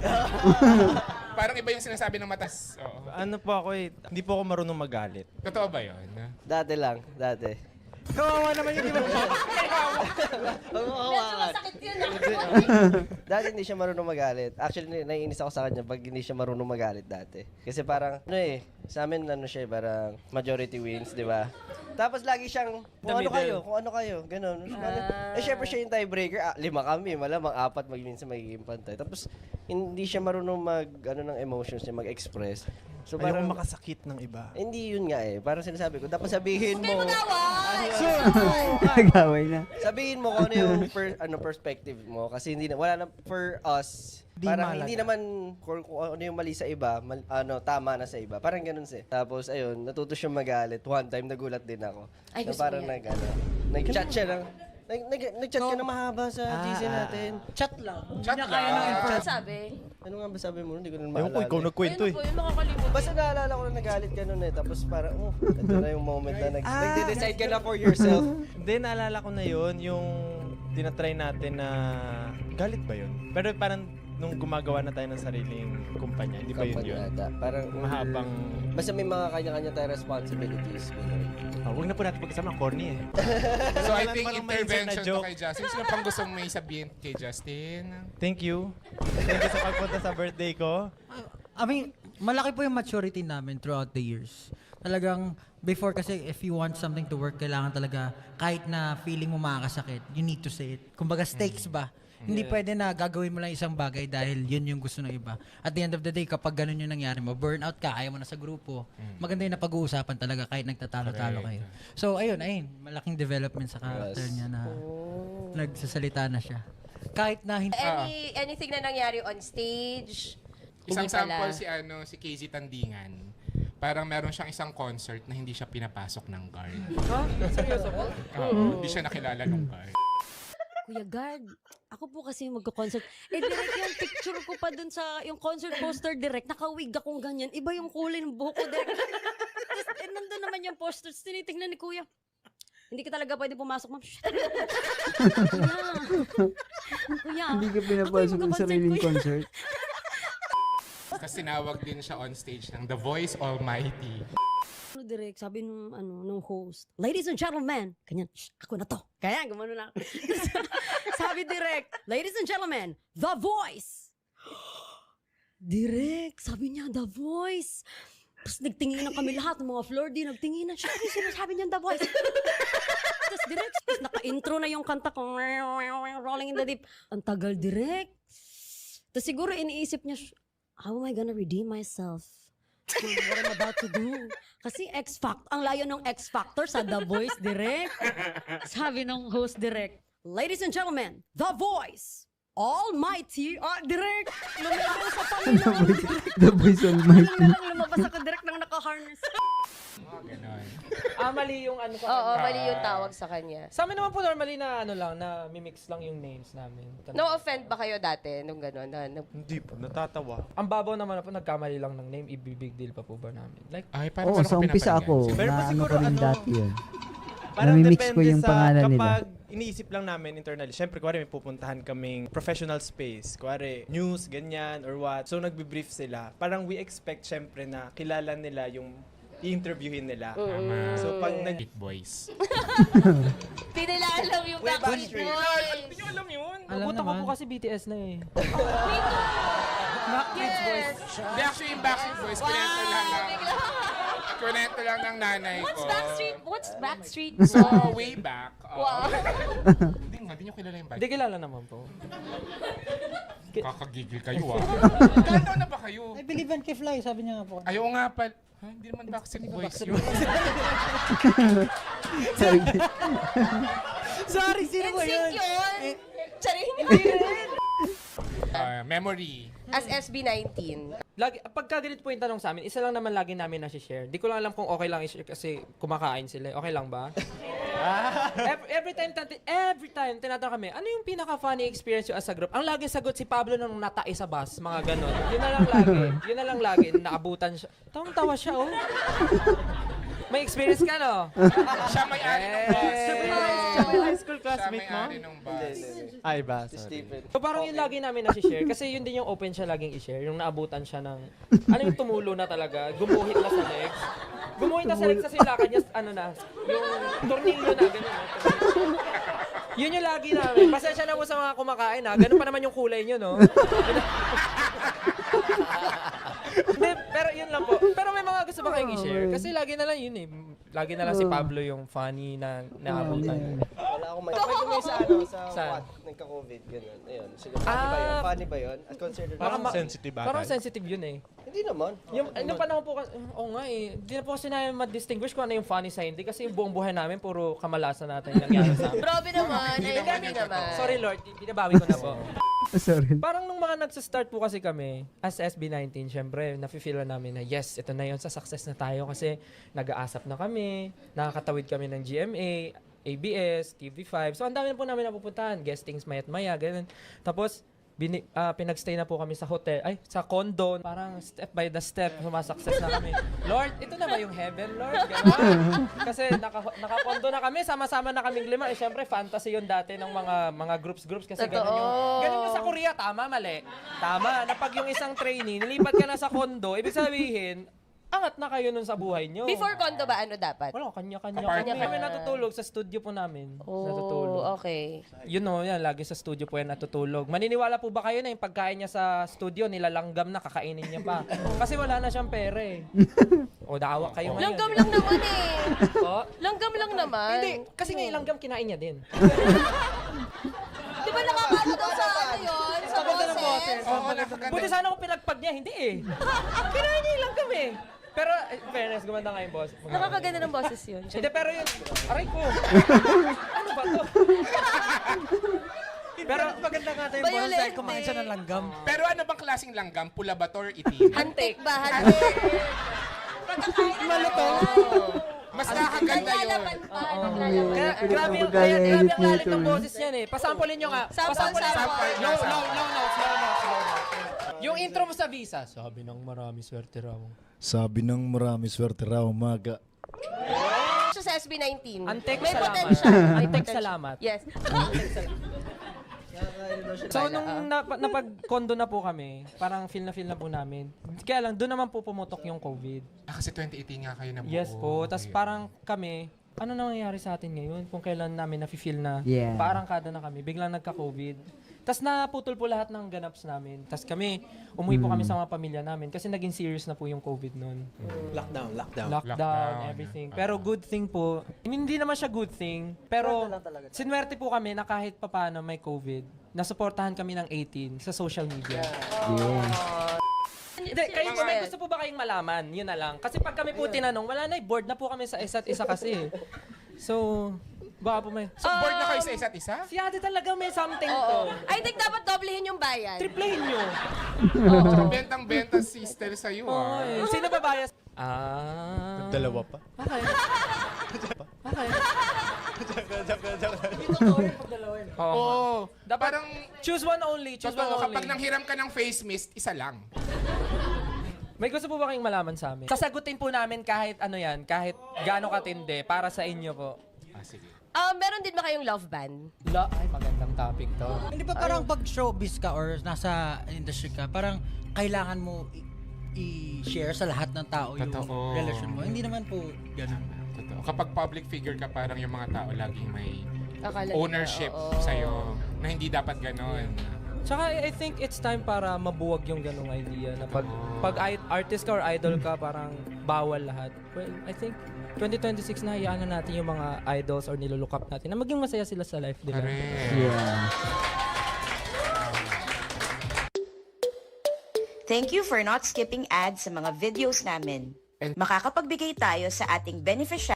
Parang iba yung sinasabi ng matas. Oo. Ano po ako eh, hindi po ako marunong magalit. Totoo ba yun? Dati lang, dati. Kawawa naman yun, di ba? medyo masakit yun ah. Dati hindi siya marunong magalit. Actually, naiinis ako sa kanya pag hindi siya marunong magalit dati. Kasi parang, sa amin ano siya, parang majority wins, di ba? Tapos lagi siyang, kung ano kayo, ganun. Syempre siya yung tiebreaker, 5 kami, malamang 4 minsan magiging pantay. Tapos, hindi siya marunong ng emotions niya, mag-express. So Ayoko parang, makasakit ng iba. hindi yun nga eh. Parang sinasabi ko, dapat sabihin mo, Nag-away na. sabihin mo kung ano yung perspective mo. Kasi wala na, for us, parang hindi naman kung ano yung mali sa iba, tama na sa iba. Parang ganun siya. Tapos ayun, natuto siya magalit. One time nagulat din ako. Ay, na gusto parang ko yan. nag-chat siya ng nag-chat ka na mahaba sa GC natin. Chat lang. Chat Hindi niya kaya ng lang. Ano sabi? Ano nga ba sabi mo? Hindi ko na Ayun maalala. po, ikaw nagkwento Ayun eh. po, yung makakalimutan. Basta naalala ko na nagalit ka nun eh. Tapos parang, ito na yung moment na nag-decide ka na for yourself. Hindi, naalala ko na yun, yung tinatry natin na, galit ba yun? Pero parang nung gumagawa na tayo ng sariling kumpanya, hindi ba yun yun? Parang, Mahabang, basta may mga kanya-kanya tayo responsibilities. huwag na po natin pag-kasama, corny eh. So I think Parang may insert na intervention to joke. kay Justin. Sino pang gustong may sabihin kay Justin? Thank you. Thank you sa pagpunta sa birthday ko. I mean, malaki po yung maturity namin throughout the years. Talagang, before kasi if you want something to work, kailangan talaga, kahit na feeling mo makakasakit, you need to say it. Kumbaga, stakes ba? Hindi pwede na gagawin mo lang isang bagay dahil yun yung gusto ng iba. At the end of the day, kapag ganun yung nangyari mo, burnout ka, ayaw mo na sa grupo, maganda yung napag-uusapan talaga kahit nagtatalo-talo kayo. So, ayun, malaking development sa character niya na nagsasalita na siya. Kahit na hindi... Anything na nangyari on stage? Isang Hindi pala. sample si Casey Tandingan. Parang meron siyang isang concert na hindi siya pinapasok ng guard. Seryoso po? Hindi siya nakilala ng guard. Kuya Guard, ako po kasi magko-concert. Direct yung picture ko pa dun sa, yung concert poster direct, nakawig akong ganyan. Iba yung kulay ng buhok ko direct. Tapos, nandun naman yung poster, tinitignan ni Kuya. Hindi ka talaga pwede pumasok, ma'am. Shh. Kuya. Hindi ka ako pinapasok yung ng sariling magko-concert, concert. Tapos tinawag din siya on stage ng The Voice Almighty. Ano, direct, sabi nung host, ladies and gentlemen, ganyan, shh, ako na to. Kaya, gumano na. Sabi direct, ladies and gentlemen, The Voice. Direct, sabi niya, The Voice. Tapos nagtinginan kami lahat, ng mga floor din, nagtinginan. Siya, ano sinasabi niya, The Voice? Tapos direct, tapos naka-intro na yung kanta ko, Rolling in the Deep. Ang tagal, direct. Tapos siguro iniisip niya, how am I gonna redeem myself? What I'm about to do. Kasi X-Factor, ang layo ng X-Factor sa The Voice, direct. Sabi ng host, direct, ladies and gentlemen, The Voice, Almighty, direct. Lumabas sa pamilya. The Voice Almighty. Lumabas ako direct nang naka-harness. Ganon. Mali yung ano ko. Oo, mali yung tawag sa kanya. Sa amin naman po normally na ano lang, na mimix lang yung names namin. No-offend ba kayo dati nung gano'n? Hindi po, natatawa. Ang babaw naman po, nagkamali lang ng name, ibibig deal pa po ba namin? Like, Ay, parang Oo, ano sa ko umpisa pinapanigan? ako, Pero na ano siguro ko rin ano, dati yun. Parang Namimix ko depende yung sa pangalan nila. kapag iniisip lang namin internally. Siyempre, kuwari may pupuntahan kaming professional space. Kuwari, news, ganyan, or what. So, nagbe-brief sila. Parang we expect, siyempre, na kilala nila yung i-interviewin nila. Tama. So, pag nag... Hit Boys. Hindi nila alam yung Backstreet Boys. Hindi nyo alam yun. Alam nabutan ko naman. po kasi BTS na eh. Yes! Hindi, actually yung Backstreet Boys, kwento lang ng nanay ko. What's Backstreet? So, way back. Wow. Hindi nyo kilala yung Hindi band. kilala naman po. Kakagigil kayo ah. Kano na ba kayo? I believe in K-Fly, sabi niya nga po. Ayaw nga pala. Ha, hindi naman Backstreet Boys yun. Sorry, sino ba NSYNC yun? yun! Charing! Memory. As SB19. Lagi, pagka ganito po yung tanong sa amin, isa lang naman lagi namin nasi-share. Di ko lang alam kung okay lang i-share kasi kumakain sila. Okay lang ba? every time tinatanong kami, ano yung pinaka-funny experience yung as a group? Ang lagi sagot si Pablo nung natai sa bus, mga ganon. Yun na lang lagi. Naabutan siya. Tawang-tawa siya, oh. May experience ka, no? Siya may-ari ng bus. Siya ba yung high school Siya classmate mo? may-ari ng bus. Ay ba? Si Sorry. Stephen. So parang yun lagi namin nasi-share kasi yun din yung open siya laging i-share. Yung naabutan siya ng, ano yung tumulo na talaga, gumuhit na sa legs. Gumuhit na sa legs kasi yung lakad niya, ano na, yung tornilyo na, gano'n. Yun yung lagi namin. Pasensya na po sa mga kumakain ha, ganun pa naman yung kulay nyo, no? Hindi, pero yun lang po. Pero may mga gusto ba kayong i-share? Kasi lagi na lang yun eh. Lagi na lang si Pablo yung funny na naabutan. Wala akong may sa ano, sa Saan? what, nagka-COVID, ganun. Ayun, sige, funny ba yun? Funny ba yun? At considered Parang Baka sensitive agad. Parang sensitive yun eh. Hindi naman. Yung panahon po kasi, oo nga eh, hindi na po kasi namin ma-distinguish kung ano yung funny sa hindi kasi yung buong buhay namin puro kamalasan natin yung nangyari sa amin. Grabe naman. Ay, hindi naman. Sorry Lord, binabawi ko na po. Sorry. Parang nung mga nagsa-start po kasi kami, as SB19, syempre, nafe-feel na namin na yes, ito na yun, sa success na tayo kasi nag-aasap na kami, nakakatawid kami ng GMA, ABS, TV5. So, ang dami na po namin napupuntahan. Guestings mayat maya, ganun. Tapos, pinag-stay na po kami sa hotel, sa condo. Parang step by the step, sumasakses na kami. Lord, ito na ba yung heaven, Lord? Ganun. Kasi naka-condo na kami, sama-sama na kaming 5. Eh, syempre, fantasy yun dati ng mga groups kasi ganun yung sa Korea, tama, mali. Tama, na pag yung isang trainee, nilipat ka na sa condo, ibig sabihin, angat na kayo nun sa buhay nyo. Before condo ba, ano dapat? Wala, kanya-kanya. Apartment. Kami natutulog sa studio po namin. Natutulog. Oh, okay. Yun o, yan, lagi sa studio po yan natutulog. Maniniwala po ba kayo na yung pagkain niya sa studio, nilalanggam na, kakainin niya pa? Kasi wala na siyang pera eh. O, daawa kayo ngayon. Langgam lang naman eh. O? Langgam lang naman. Hindi, kasi nga ilanggam kinain niya din. Di ba nakakano daw sa ano yun? Sa boses? Oo, nakaganda. Buti sana kung pinagpag niya, hindi eh. Kinain niya ilanggam eh. Pero, fairness, gumanda nga yung boss. Nakakaganda ng boses yun. Hindi, pero yun, aray ko. Ano ba to? Pero, Maganda nga tayo Violent boss dahil kumain siya ng langgam. Pero ano bang klaseng langgam? Pula ba to or itim? Hantik ba? Hantik. Malutong. Mas nakakaganda yun. Naglalaman pa. Naglalaman. grabe yung Pagka-edit lalit nito, ng eh. boses yan eh. Pasampolin nyo nga. Sample. Low notes. Yung intro mo sa Visa. Sabi ng marami swerte raw. Sabi ng marami swerte raw umaga. Siya sa sa SB19. Antek May salamat. potential. May Antek potential. salamat. Yes. So, nung napag-condo na po kami, parang feel na po namin. Kaya lang, doon naman po pumutok yung COVID. Kasi 2018 nga kayo nabuo. Yes po. Tapos Ayun. parang kami, ano na nangyayari sa atin ngayon? Kung kailan namin na-feel na Yeah. paarangkada na kami, biglang nagka-COVID. Tapos naputol po lahat ng ganaps namin. Tapos kami, umuwi po kami sa mga pamilya namin kasi naging serious na po yung COVID noon. Lockdown. Lockdown, everything. Pero good thing po, hindi naman siya good thing, pero sinwerte po kami na kahit papaano may COVID, nasuportahan kami ng 18 sa social media. Hindi, kayo po, may gusto po ba kayong malaman? Yun na lang. Kasi pag kami po tinanong, wala na, bored na po kami sa isa't isa kasi. So, baka po may... So, bored na kayo sa isa't isa? Si ate talaga may something Oo. to. I think dapat doblehin yung bayan. Triplehin nyo. So, bentang-benta si Stel sa'yo, Oo, ah. eh. Sino ba bias? Dalawa pa. Okay. Okay. Oo. Dapat Parang, choose one only. Choose one totoo, only. kapag nanghiram ka ng face mist, isa lang. May gusto po ba kayong malaman sa amin? Sasagutin po namin kahit ano yan, kahit gaano katindi para sa inyo po. Ah, sige. Meron din ba kayong love band? Ay, magandang topic to. Hindi ba parang pag showbiz ka or nasa industry ka, parang kailangan mo i-share sa lahat ng tao yung Totoo. relasyon mo. Hindi naman po ganun. Totoo. Kapag public figure ka, parang yung mga tao laging may Akala nila, ownership oo. sa'yo na hindi dapat ganon. Tsaka I think it's time para mabuwag yung ganong idea na pag artist ka or idol ka, parang bawal lahat. Well, I think 2026 na hayaan na natin yung mga idols or nilook up natin na maging masaya sila sa life nila. Correct. Yeah. Thank you for not skipping ads sa mga videos namin. Makakapagbigay tayo sa ating beneficiary.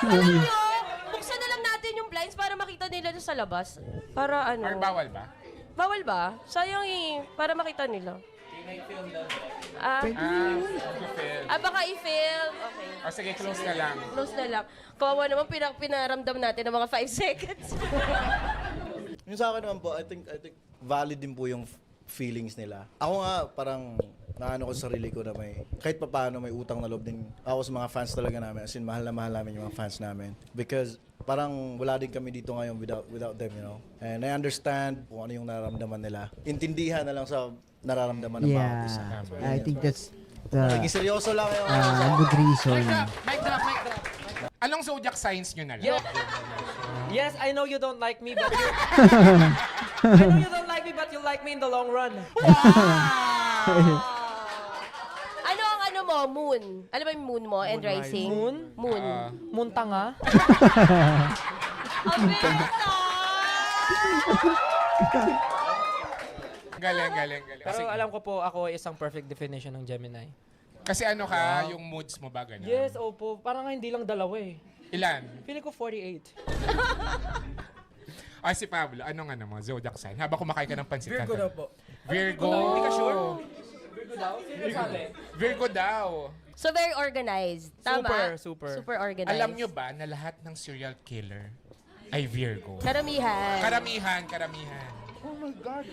Alam nyo, buksan na lang natin yung blinds para makita nila doon sa labas. Para ano? Or bawal ba? Bawal ba? Sayang eh. Para makita nila. Baka i-film. Okay. O sige, close na lang. Close na lang. Kawawa naman pinaramdam natin ng mga 5 seconds. Yung sa akin naman po, I think valid din po yung feelings nila. Ako nga, parang naano ko sa sarili ko na may, kahit pa paano may utang na loob din ako sa mga fans talaga namin. As in, mahal na mahal namin yung mga fans namin. Because parang wala din kami dito ngayon without them, you know. And I understand kung ano yung nararamdaman nila. Intindihan na lang sa nararamdaman ng bawat isa. Yeah. I think that's the Naging seryoso lang kayo. good reason. Mic drop. Anong zodiac signs nyo na lang? Yes, I know you don't like me, but I know you don't like me, but you like me in the long run. Ano ang ano mo? Moon. Ano ba yung moon mo and rising? Moon? Moon. Muntanga. Ang benta! Galing. Pero alam ko po, ako isang perfect definition ng Gemini. Kasi ano ka, yung moods mo ba ganun? Yes, opo. Parang nga hindi lang dalawa eh. Ilan? Feeling ko 48. Si Pablo, anong ano mo, zodiac sign? Habang kumakain ka ng pansit. Virgo daw po. Virgo. Hindi ka sure? Virgo daw? Sino sabi? Virgo daw. So very organized. Tama? Super. Super organized. Alam nyo ba na lahat ng serial killer ay Virgo? Karamihan. Karamihan. Oh my God.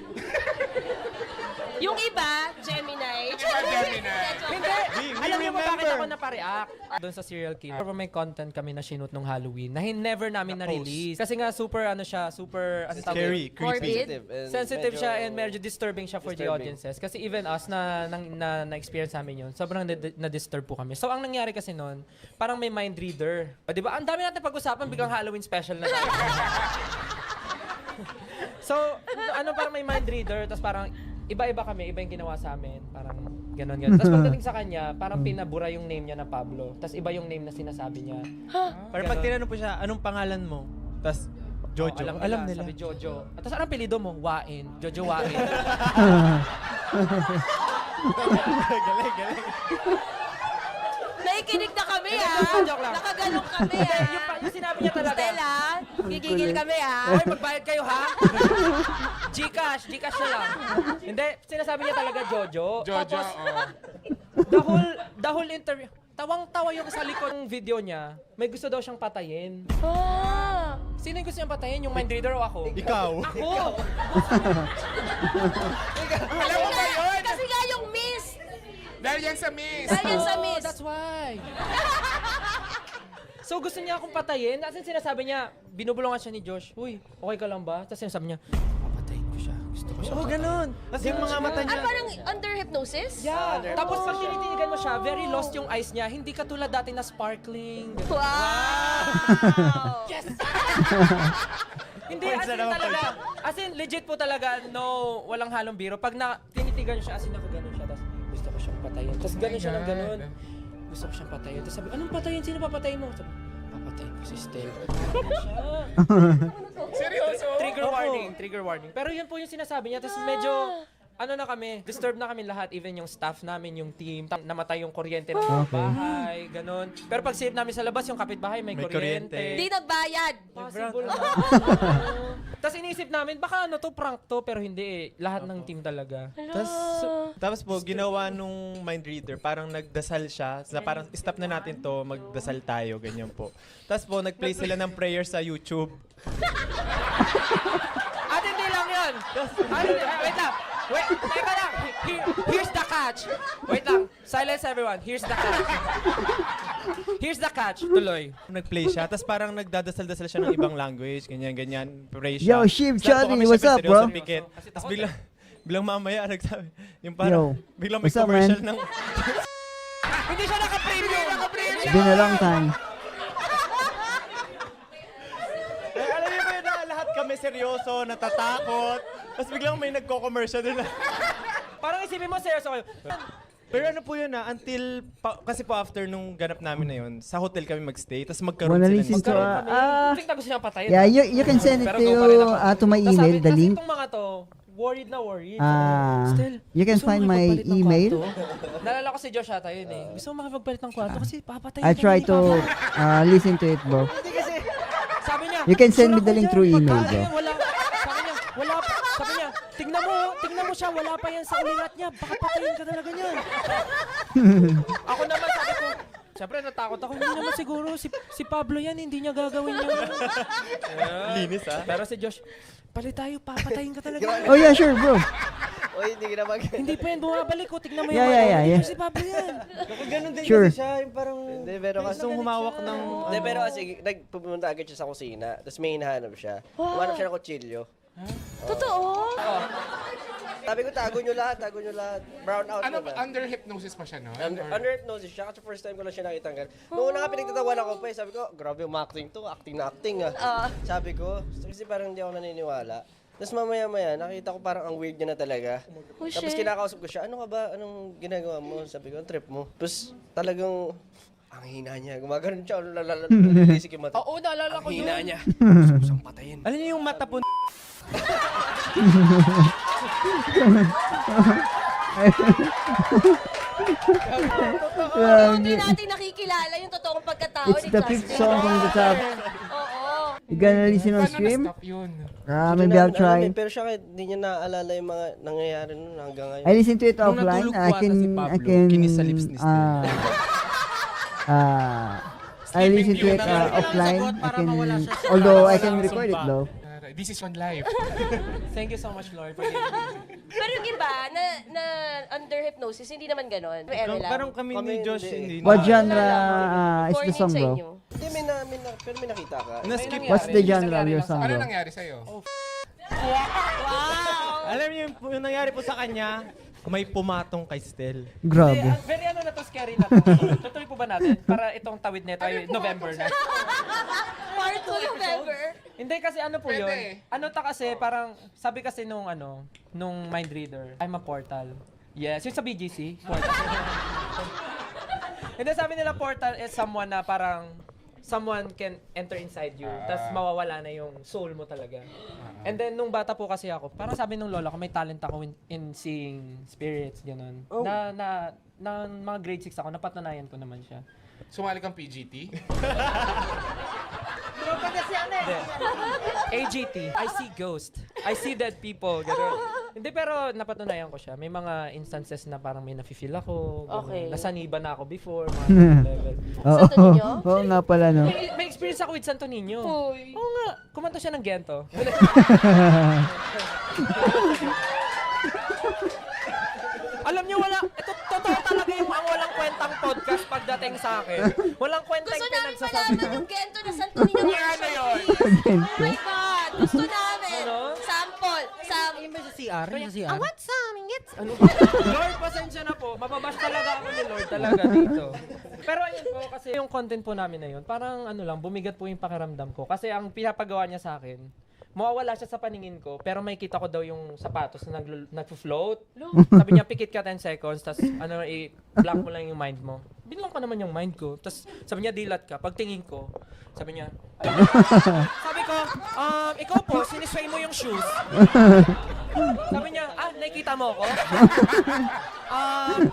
Yung iba, Gemini. Gemini. Hindi! Alam niyo ba bakit ako napareact? Doon sa serial killer. Pero may content kami na shoot nung Halloween na never namin na-release. Kasi nga super ano siya, super ano tawag? Scary, creepy. Sensitive siya and medyo disturbing siya for the audiences. Kasi even us na-experience namin yun, sobrang na-disturb po kami. So ang nangyari kasi noon, parang may mind reader. O, di ba? Ang dami natin pag-usapan, biglang Halloween special na tayo. So, ano parang may mind reader, tapos parang iba-iba kami, iba yung ginawa sa amin. Parang ganon. Tapos pagdating sa kanya, parang pinabura yung name niya na Pablo. Tapos iba yung name na sinasabi niya. Pero pag tinanong po siya, anong pangalan mo? Tapos, Jojo. Alam nila. Sabi Jojo. Tapos anong apelido mo? Wain. Jojo Wain. galing. Nakikinig na kami Joke lang. Nakagalong kami yung sinabi niya talaga. Stella, gigigil kami Hoy, magbayad kayo ha? Gcash na lang. Hindi, sinasabi niya talaga Jojo. Jojo, Tapos, the whole interview, tawang-tawa yung sa likod ng video niya. May gusto daw siyang patayin. Sino yung gusto niyang patayin? Yung mind reader o ako? Ikaw. Ako! Alam mo ba Dahil yan sa Miss. Dahil yan sa Miss. That's why. So gusto niya akong patayin. As in, sinasabi niya, binubulungan siya ni Josh. Uy, okay ka lang ba? Tapos sinasabi niya, papatayin ko siya. Gusto ko siya. Oo, ganun. Tapos yung mga mata niya. Parang under hypnosis? Yeah. Tapos pag tinitinigan mo siya, very lost yung eyes niya. Hindi katulad dati na sparkling. Wow! Yes! Hindi, as in talaga. As in, legit po talaga, no, walang halong biro. Pag tinitigan siya, as in nakaganon siya. Tapos gusto ko siyang patayin. Tapos ganun siya ng ganun. Gusto ko siyang patayin. Tapos sabi, anong patayin? Sino papatayin mo? Sabi, papatayin ko si Stell. Seryoso? Trigger warning. Pero yun po yung sinasabi niya. Tapos medyo, ano na kami, disturbed na kami lahat. Even yung staff namin, yung team. Namatay yung kuryente ng bahay, ganun. Pero pag silip namin sa labas, yung kapitbahay may kuryente. Di nagbayad. Possible na. Tapos inisip namin, baka ano to, prank to, pero hindi eh. Lahat ng team talaga. Tapos po, ginawa nung mind reader, parang nagdasal siya, na parang stop na natin to, magdasal tayo, ganyan po. Tapos po, nag-play sila ng prayer sa YouTube. At hindi lang yun. Wait lang. Wait, teka lang. Here's the catch. Wait lang. Silence everyone. Here's the catch. Here's the catch. Tuloy. Nag-play siya, tapos parang nagdadasal-dasal siya ng ibang language, ganyan, pray siya. Yo, Shiv Tapos po Chari, kami what's syempre up, bro? seryoso, pikit. Tapos biglang mamaya, nagsabi, yung parang, Yo, biglang may what's up, commercial man? ng, Hindi siya naka-preview. It's been a long time. alam niyo ba yun na lahat kami seryoso, natatakot, tapos biglang may nagko-commercial din. Parang isipin mo, seryoso kayo. Pero ano po yun until, kasi po after nung ganap namin na yun, sa hotel kami magstay, tapos magkaroon Wanna sila listen to, Think na gusto niyang patayin. yeah, you can send it Pero to, go pa rin ako. to my Tapos email, sabi- the kasi link. itong mga to, worried na worried. Ah, Still, you can gusto mo find my makipagpalit ng email. kwarto? Naalala ko si Josh ata yun eh. Gusto mo makipagpalit ng kwarto kasi papatayin I'll ka try ni to Papa. listen to it, bro. Sabi niya, You can send me "Sure the ako link dyan, through email, pagka- bro." Wala, sabi niya, wala pa. Sabi niya, tignan mo siya, wala pa yan sa ulingat niya. Baka patayin ka talaga niyan. Ako naman sabi ko, siyempre natakot ako. Hindi naman siguro, si Pablo yan, hindi niya gagawin yun. Linis Pero si Josh, palit tayo, papatayin ka talaga. Oh yeah, sure, bro. O, hindi ka na mag... Hindi pa yan bumabalik ko, tignan mo Yeah. Si Pablo yan. Ganun din Sure. kasi siya, yung parang, Hindi, pero kasi... gustong humawak ng, Hindi, pero kasi nagpupunta agad siya sa kusina, tapos may hinahanap siya. Humanap siya ng kutsilyo. Totoo? Sabi ko, tago nyo lahat. Brown out Ano na ba? ba? Under hypnosis pa siya, no? Under hypnosis siya, kasi first time ko lang siya nakita ng Noong una nga pinagtatawanan ko pa eh, sabi ko, grabe yung acting to, acting ah. Sabi ko, kasi parang hindi ako naniniwala. Tapos mamaya-maya, nakita ko parang ang weird niya na talaga. Oh, Tapos shit. kinakausap ko siya, ano ka ba? Anong ginagawa mo? Sabi ko, ang trip mo. Tapos talagang, ang hina niya. Gumaganon siya, nalisik yung mata. Oo, naalala ko Ang yun. hina niya. Gusto ko siyang patayin. alam niyo yung mata po, Hindi natin nakikilala yung totoong pagkatao It's ni the Justin. fifth song from the top. Oo. You gonna listen on Paano stream? na-stop yun? Maybe I'll Alam try. eh, pero siya kahit hindi niya naaalala yung mga nangyayari nun hanggang ngayon. I listen to it Nung offline. natulog I po ata can, si I Pablo, can, kinis sa lips ni Steve. I listen to it offline. I can, although I can record it though. This is on live. Thank you so much, Lord. For giving me. Pero yung iba, na under hypnosis, hindi naman ganon. May eme lang. parang kami ni Josh, hindi What na. genre is the Warning song, sa bro? inyo. Hindi, pero may nakita ka. Na-skip. What's the genre of your song, Ano bro? nangyari sa'yo? Alam niyo yung nangyari po sa kanya, may pumatong kay Stel. Grabe. Very ano na to, scary na to. Tutuloy po ba natin? Para itong tawid nito ay November na. Part 2 November. Hindi kasi ano po yun. Pwede. Ano ta kasi parang sabi kasi nung mind reader, I'm a portal. Yes, yung sa BGC. Portal. Hindi sabi nila portal is someone na parang someone can enter inside you, tas mawawala na yung soul mo talaga. And then nung bata po kasi ako, parang sabi nung lola ko may talent ako in seeing spirits ganun. Na mga grade 6 ako, napatunayan ko naman siya. Sumali kang PGT? AGT. I see ghost. I see dead people. Ganun. Hindi, pero napatunayan ko siya. May mga instances na parang may nafe-feel ako. Ganun. Okay. Nasaniba na ako before. Mga level. Oo, Santo Niño? oo nga pala, no? May experience ako with Santo Niño. Uy. Oo nga. Kumanta siya ng gento. Alam niyo, wala. Ito, totoo talaga podcast pagdating sa akin. Walang kwenteng Gusto namin pinagsasabi. malaman yung Gento na Santo Niño. Ano yun? Oh my God! Gusto namin! Ano? Sample! Yung ba sa CR? Yung sa CR? I want some! It's... Ano? Lord, pasensya na po. Mababash talaga ako ni Lord talaga dito. Pero ayun po, kasi yung content po namin na yun, parang ano lang, bumigat po yung pakiramdam ko. Kasi ang pinapagawa niya sa akin, mawawala siya sa paningin ko, pero may kita ko daw yung sapatos na nag-float. Sabi niya, pikit ka 10 seconds, tapos ano, i-blank mo lang yung mind mo. Binlang ko naman yung mind ko. Tapos sabi niya, dilat ka. Pagtingin ko, sabi niya, sabi ko, ikaw po, sinisway mo yung shoes. Sabi niya, nakikita mo ako?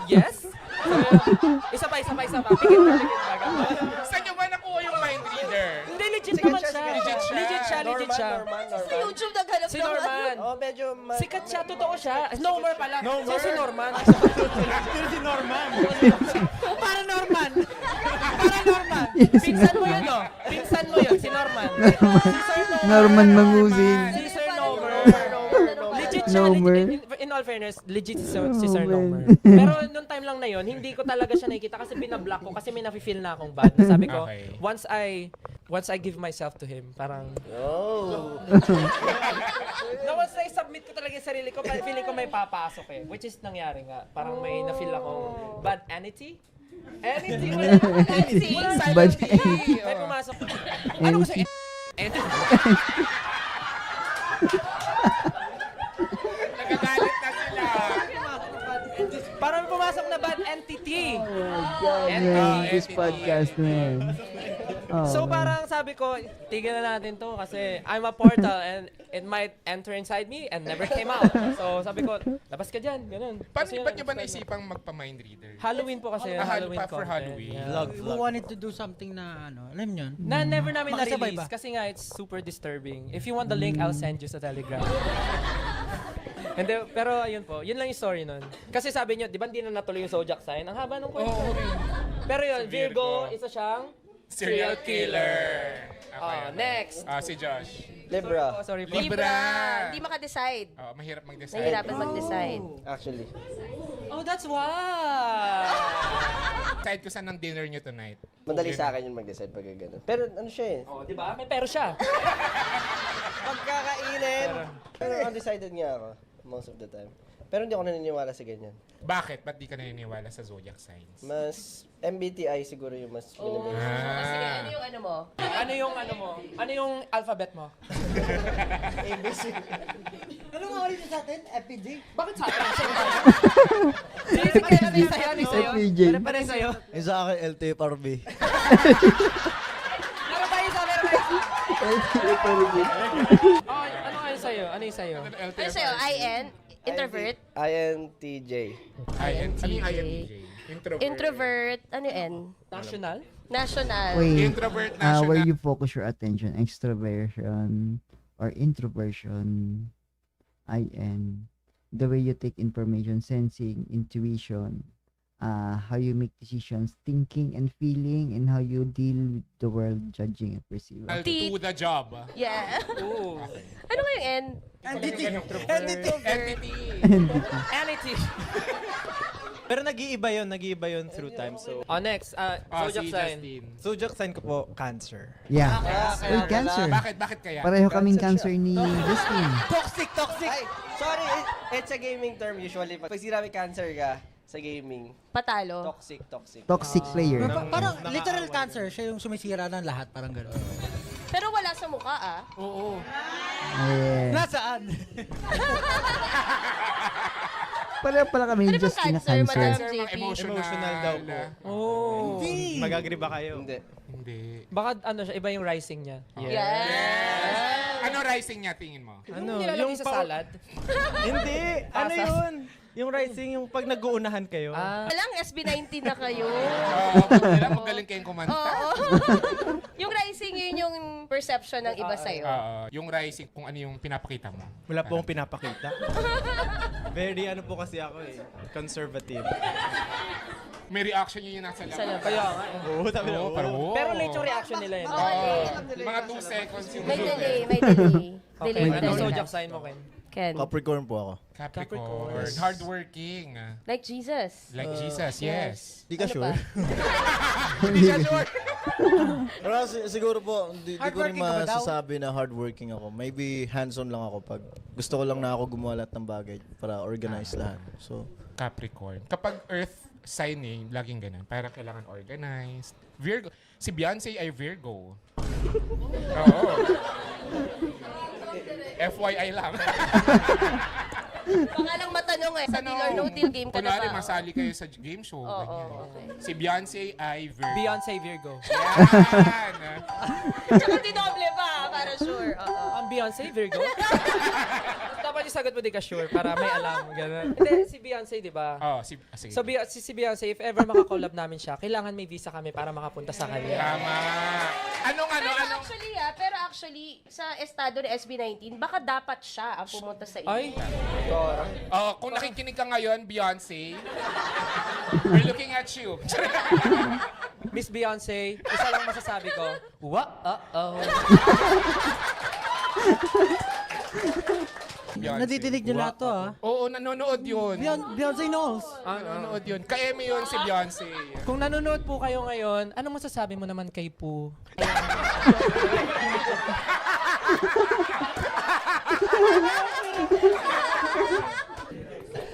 Yes? Isa pa. Pikit pa. Saan nyo ba nakuha yung mind reader? Hindi, legit naman siya. Legit siya. Legit siya. Sa YouTube naghanap Si ng Norman. Oh, medyo... Sikat siya, totoo siya. Nomer pala. Si Norman. Si Norman. Para Norman. Pinsan mo yun, no? Pinsan mo yun, si Norman. Si Sir Norman Mangusin. Si Sir Nomer. Legit siya. Nomer. In all fairness, legit si Sir Nomer. Pero nung time lang na yun, hindi ko talaga siya nakikita kasi binablock ko kasi may nafe-feel na akong bad. Sabi ko, Okay. once I give myself to him, parang Oh. na once I submit ko talaga yung sarili ko, feeling ko may papasok eh. Which is nangyari nga. Parang may na-feel akong bad entity. Entity? Wala Bad entity. May pumasok. Ano kasi? Entity. Nagagalit na sila. Parang may pumasok na bad entity. This podcast, man. So parang sabi ko, tignan na natin to kasi I'm a portal and it might enter inside me and never came out. So sabi ko, labas ka dyan, ganun. Kasi Ba't nyo ba naisipang magpa-mind reader? Halloween po kasi, Halloween for content. Halloween. Yeah. We wanted to do something na alam niyo yun? Na never namin Makasabay na-release ba? kasi nga it's super disturbing. If you want the link, I'll send you sa Telegram. And then, pero ayun po, yun lang yung story nun. Kasi sabi nyo, di ba hindi na natuloy yung zodiac sign? Ang haba ng kwento. Pero yun, Si Virgo, Virgo. isa siyang Serial killer. next. Si Josh. Libra. Sorry po. Libra. Hindi maka-decide. Mahirap mag-decide. Nahirapan mag-decide. Actually. Oh, that's why. Decide ko saan ang dinner nyo tonight. Madali sa akin yung mag-decide pag gano'n. Pero ano siya eh. Oh, di ba? May pero siya. Pagkakainin. Pero undecided nga ako. Most of the time. Pero hindi ako naniniwala sa ganyan. Bakit? Ba't di ka naniniwala sa zodiac signs? Mas MBTI siguro yung mas minimum. Sige, ano yung ano mo? Ano yung ano mo? Ano yung alphabet mo? ABC. Ano nga ulit sa atin? FPG? Bakit sa akin? Sige, ano yung sa'yo? Ano yung sa'yo? FPJ. Ano yung sa'yo? Yung sa akin, LTFRB. Meron pa isa, meron pa isa. Oh, ano nga yung sa'yo? Ano yung sa'yo? Ano sa'yo? IN? Introvert? INTJ. Ano yung INTJ? Introvert? Ano yung N? National? National. Wait, Introvert where national. you focus your attention, extroversion or introversion, IN, the way you take information, sensing, intuition, how you make decisions, thinking and feeling, and how you deal with the world, judging and perceiving. I'll do the job. Yeah. Oo. Ano nga yung N? Entity. Entity. Pero nag-iiba yun through time. So, Oh, next. Zodiac Si sign. Justin. zodiac sign ko po, Cancer. Yeah. Kaya Uy, Cancer. Bakit kaya? Pareho kaming Cancer Cancer ni Justin. Toxic! Ay, sorry. It's a gaming term usually. Pag sinabi cancer ka sa gaming, Patalo. toxic. Toxic player. Parang literal cancer, siya yung sumisira ng lahat, parang gano'n. Pero wala sa mukha ah. Oo. Yeah. Nasaan? Pareho pala kami ni Ano bang Justin na Cancer, Cancer. Madam? Cancer, mga JP. emotional daw po. Oh. Mag-agree ba kayo? Hindi. Hindi. Baka ano siya, iba yung rising niya. Yes. Ano rising niya, tingin mo? Ano? Nilalagay sa salad? Hindi. Ano Asas. yun? Yung rising, yung pag nag-uunahan kayo. Walang SB19 na kayo. Magaling kayong kumanta. Oo. Yung rising, yun yung perception ng iba sa'yo. Yung rising, kung ano yung pinapakita mo. Wala po akong pinapakita. Very ano po kasi ako eh. Conservative. May reaction yun yung nasa Sa labas. labas. Kaya nga. Oo, sabi na. Oo, parang, oo. oo. Pero late yung reaction nila yun. Oo, Mga 2 seconds yung May result. delay, may delay. Okay, Delay, anong delay. zodiac sign mo, Ken? Ken. Capricorn po ako. Capricorn. Hardworking. Like Jesus. Like Jesus, yes. Di ka Ano sure? pa? Hindi siya sure. Pero siguro po, di ko rin Hardworking ka ba daw? masasabi na hardworking ako. Maybe hands-on lang ako pag gusto ko lang na ako gumawa lahat ng bagay para organize lahat. So, Capricorn. Kapag Earth signing, laging ganun. Parang kailangan organized. Virgo. Si Beyonce ay Virgo. Oo. FYI lang. Baka lang matanong sa deal or no deal game ka na Kunwari, ba? masali kayo sa game show. Oo, ganyan. okay. Si Beyonce ay Virgo. Beyonce Virgo. Yan! Tsaka dinoble pa, para sure. Oo. Ang Beyonce Virgo? Dapat yung sagot mo di ka sure para may alam. Ganun. Hindi, si Beyonce, di ba? Oh, sige. So, si Beyonce, if ever makakollab namin siya, kailangan may visa kami para makapunta sa kanya. Tama. Anong? Pero actually, sa estado ni SB19, baka dapat siya ang pumunta sa inyo. Ay, Oh, kung nakikinig ka ngayon, Beyonce, we're looking at you. Miss Beyonce, isa lang masasabi ko, uh-oh. Beyonce. Nadidinig niyo lahat to, ah. Oo, nanonood yun. Beyonce knows. Nanonood yun. Ka-Emmy yun si Beyonce. Kung nanonood po kayo ngayon, anong masasabi mo naman kay Poo?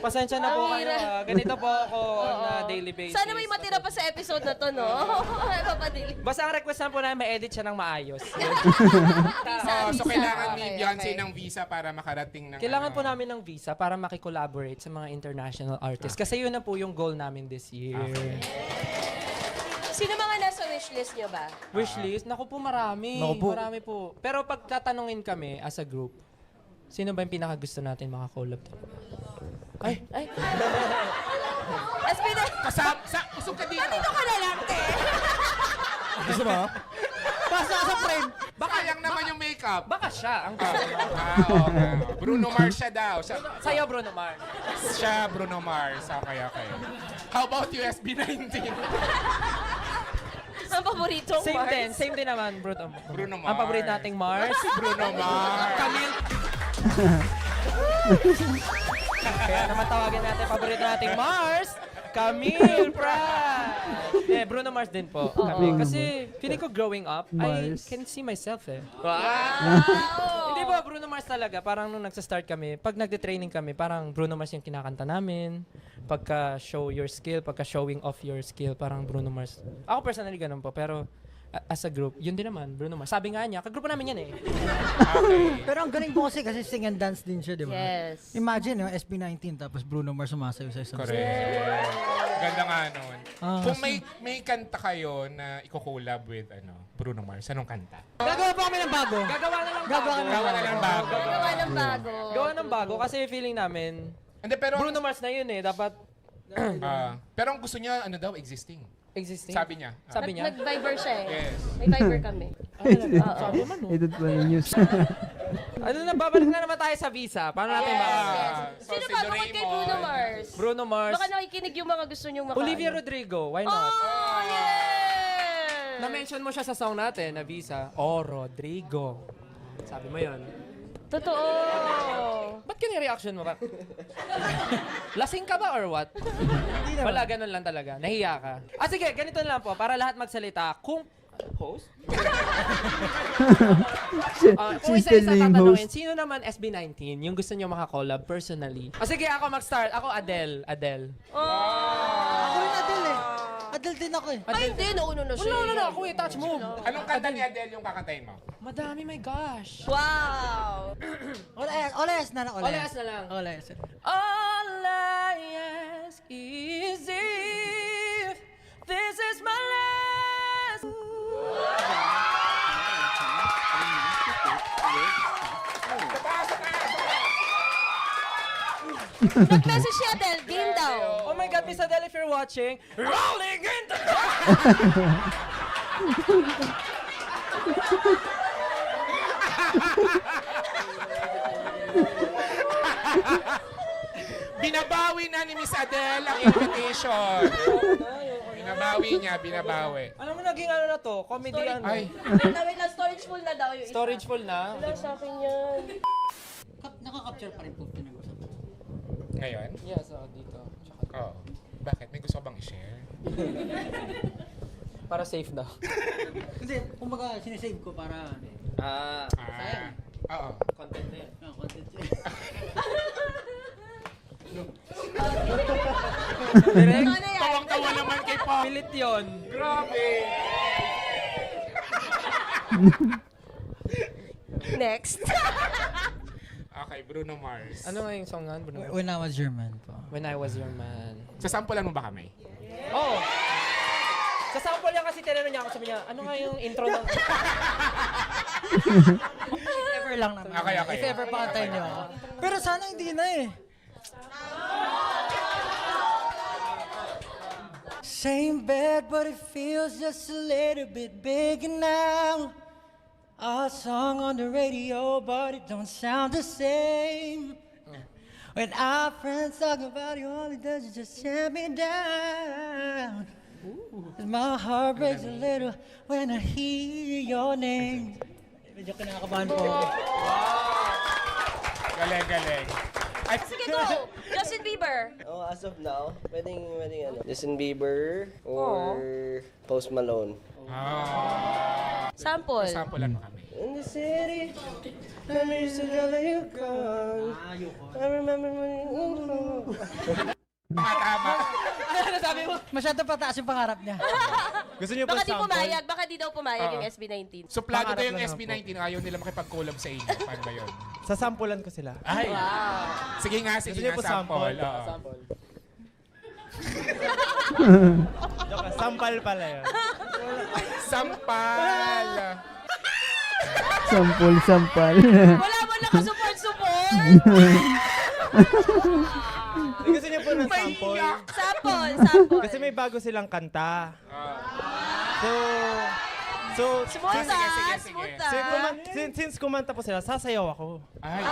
Pasensya na po Ang kayo. hirap. Ganito po ako on a daily basis. Sana may matira pa sa episode na to, no? Papadili. Basta ang request lang po namin, may-edit siya ng maayos. So kailangan ni Okay, Beyonce okay. ng visa para makarating ng Kailangan po namin ng visa para makikollaborate sa mga international artists. Kasi yun na po yung goal namin this year. Sino mga nasa wishlist nyo ba? Wishlist? Naku po, marami. Naku po. Marami po. Pero pag tatanungin kami as a group, sino ba yung pinaka-gusto natin makakollab? Ay, SB19! Usog ka dito. Dito ka na lang, te! gusto mo? Basta sa friend. Baka yung naman yung makeup. baka siya ang gusto. Okay. Bruno Mars siya daw. Sa'yo, Bruno Mars. Siya Bruno Mars. Okay. How about USB19? Ang paboritong Same Mars. din. Same din naman, Bruno Bruno Ang paborito Mars. nating Mars. Bruno Mars. Camille. Kaya naman tawagin natin paborito nating Mars. Camille Pratt. Bruno Mars din po. Kami. Kasi feeling ko growing up, I can see myself Hindi po, Bruno Mars talaga. Parang nung nagsa-start kami, pag nagde-training kami, parang Bruno Mars yung kinakanta namin. Pagka show your skill, pagka showing off your skill, parang Bruno Mars. Ako personally ganun po, pero as a group, yun din naman, Bruno Mars. Sabi nga niya, kagrupo namin yan eh. Pero ang galing po kasi sing and dance din siya, di ba? Yes. Imagine, yung SB19 tapos Bruno Mars sumasayo sa isang Correct. Ganda nga nun. Kung so- may kanta kayo na i-collab with Bruno Mars, anong kanta? Gagawa pa kami ng bago. Gagawa na lang Gagawa bago. na Gawa na lang bago. Gawa ng bago. Gawa ng bago kasi feeling namin, Hindi, pero Bruno Mars na yun eh, dapat pero ang gusto niya, existing. existing. Sabi niya. Sabi niya. Nag-Viber siya eh. Yes. May Viber kami. Sabi naman, no? Edit pa ng news. Ano na, babalik na naman tayo sa visa. Paano natin ba? So, Sino si ba bukod kay Bruno Doraemon. Mars? Bruno Mars. Baka nakikinig yung mga gusto nyong makaano. Olivia Rodrigo, why not? Oh, yeah! Na-mention mo siya sa song natin na visa. Oh, Rodrigo. Sabi mo yun. Totoo. Ba't ganyan reaction mo ba? Lasing ka ba or what? Wala, ganun lang talaga. Nahiya ka. Sige, ganito na lang po. Para lahat magsalita. Kung... Host? Kung She's isa-isa still name tatanungin, host. sino naman SB19 yung gusto nyo makakollab personally? Sige, ako mag-start. Ako, Adele. Ako rin Adele eh. Adele din ako eh. Ay, hindi. Nauna na siya. Wala, ako eh. Touch move. Anong kanta ni Adele yung kakantayin mo? Madami, my gosh. Wow! Olayas na lang. Olayas na lang. Olayas. All I ask is if this is my last. Nag-message si Adele. Game daw. Oh my God, Miss Adele, if you're watching, rolling in the... Binabawi na ni Miss Adele ang invitation. Binabawi. Alam mo, naging ano na to? Comedy ano? Ay, Wait lang, storage full na daw yung isa. Storage full na? Wala sa akin yan. Nakaka-capture pa rin po pinag-usapan. Ngayon? Yeah, so dito. Tsaka, Oo. Bakit? May gusto ka bang i-share? para safe daw. Kasi, kumbaga, sinisave ko para, sayang. Oo. Content na yan. Content siya. Direct? Ano yan? Tawang-tawa naman kay Pop. Pilit yun. Grabe! Next. Okay, Bruno Mars. Ano nga yung song nga? Bruno? When I was your man po. When I Was Your Man. Sasampulan mo ba kami? Oh! Sa sample niya kasi tinanong niya ako, sabi niya, ano nga yung intro ng... If ever lang naman. Okay. If ever pakantay niyo ako. Pero sana hindi na eh. Same bed, but it feels just a little bit bigger now. Our song on the radio, but it don't sound the same. When our friends talk about you, all it does is just tear me down. 'Cause my heart breaks a little when I hear your name. Medyo kinakabahan po ako. Galing. Ay, Sige, go! Justin Bieber. Oh, as of now, pwedeng ano, Justin Bieber or Post Malone. Sample. Sasampulan mo kami. In the city, I used to love you gone. I remember when you... Tama. Ano sabi mo? Masyado pataas yung pangarap niya. Gusto niyo po Baka di sample? pumayag, baka di daw pumayag yung SB19. Suplado Pangarap daw yung lang SB19, ayaw nila makipag-collab sa inyo. Paano ba yun? Sasampulan ko sila. Ay! Sige nga, Gusto niyo po sample? Oo. Sample. Joke, sampal pala yun. Sampal! Sampal. Wala mo nakasupport-support. Gusto niyo po ng sample? Sample. Kasi may bago silang kanta. Smooth Sige. ah, smooth ah. Since kumanta po sila, sasayaw ako. Ay.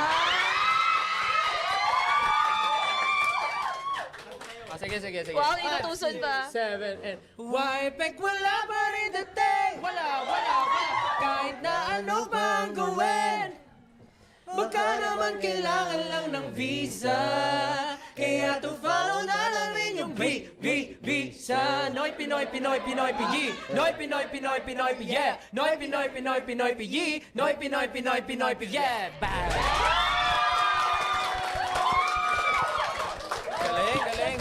Sige. Wow, inutuson pa. 7, 8. Why back wala pa rin dating? Wala. Kahit na ano bang gawin. Baka naman kailangan lang ng visa. Kaya to follow na namin yung visa. Noy Pinoy PG. Noy Pinoy PG. Yeah. Noy Pinoy PG. Noy Pinoy PG. Yeah. Bang.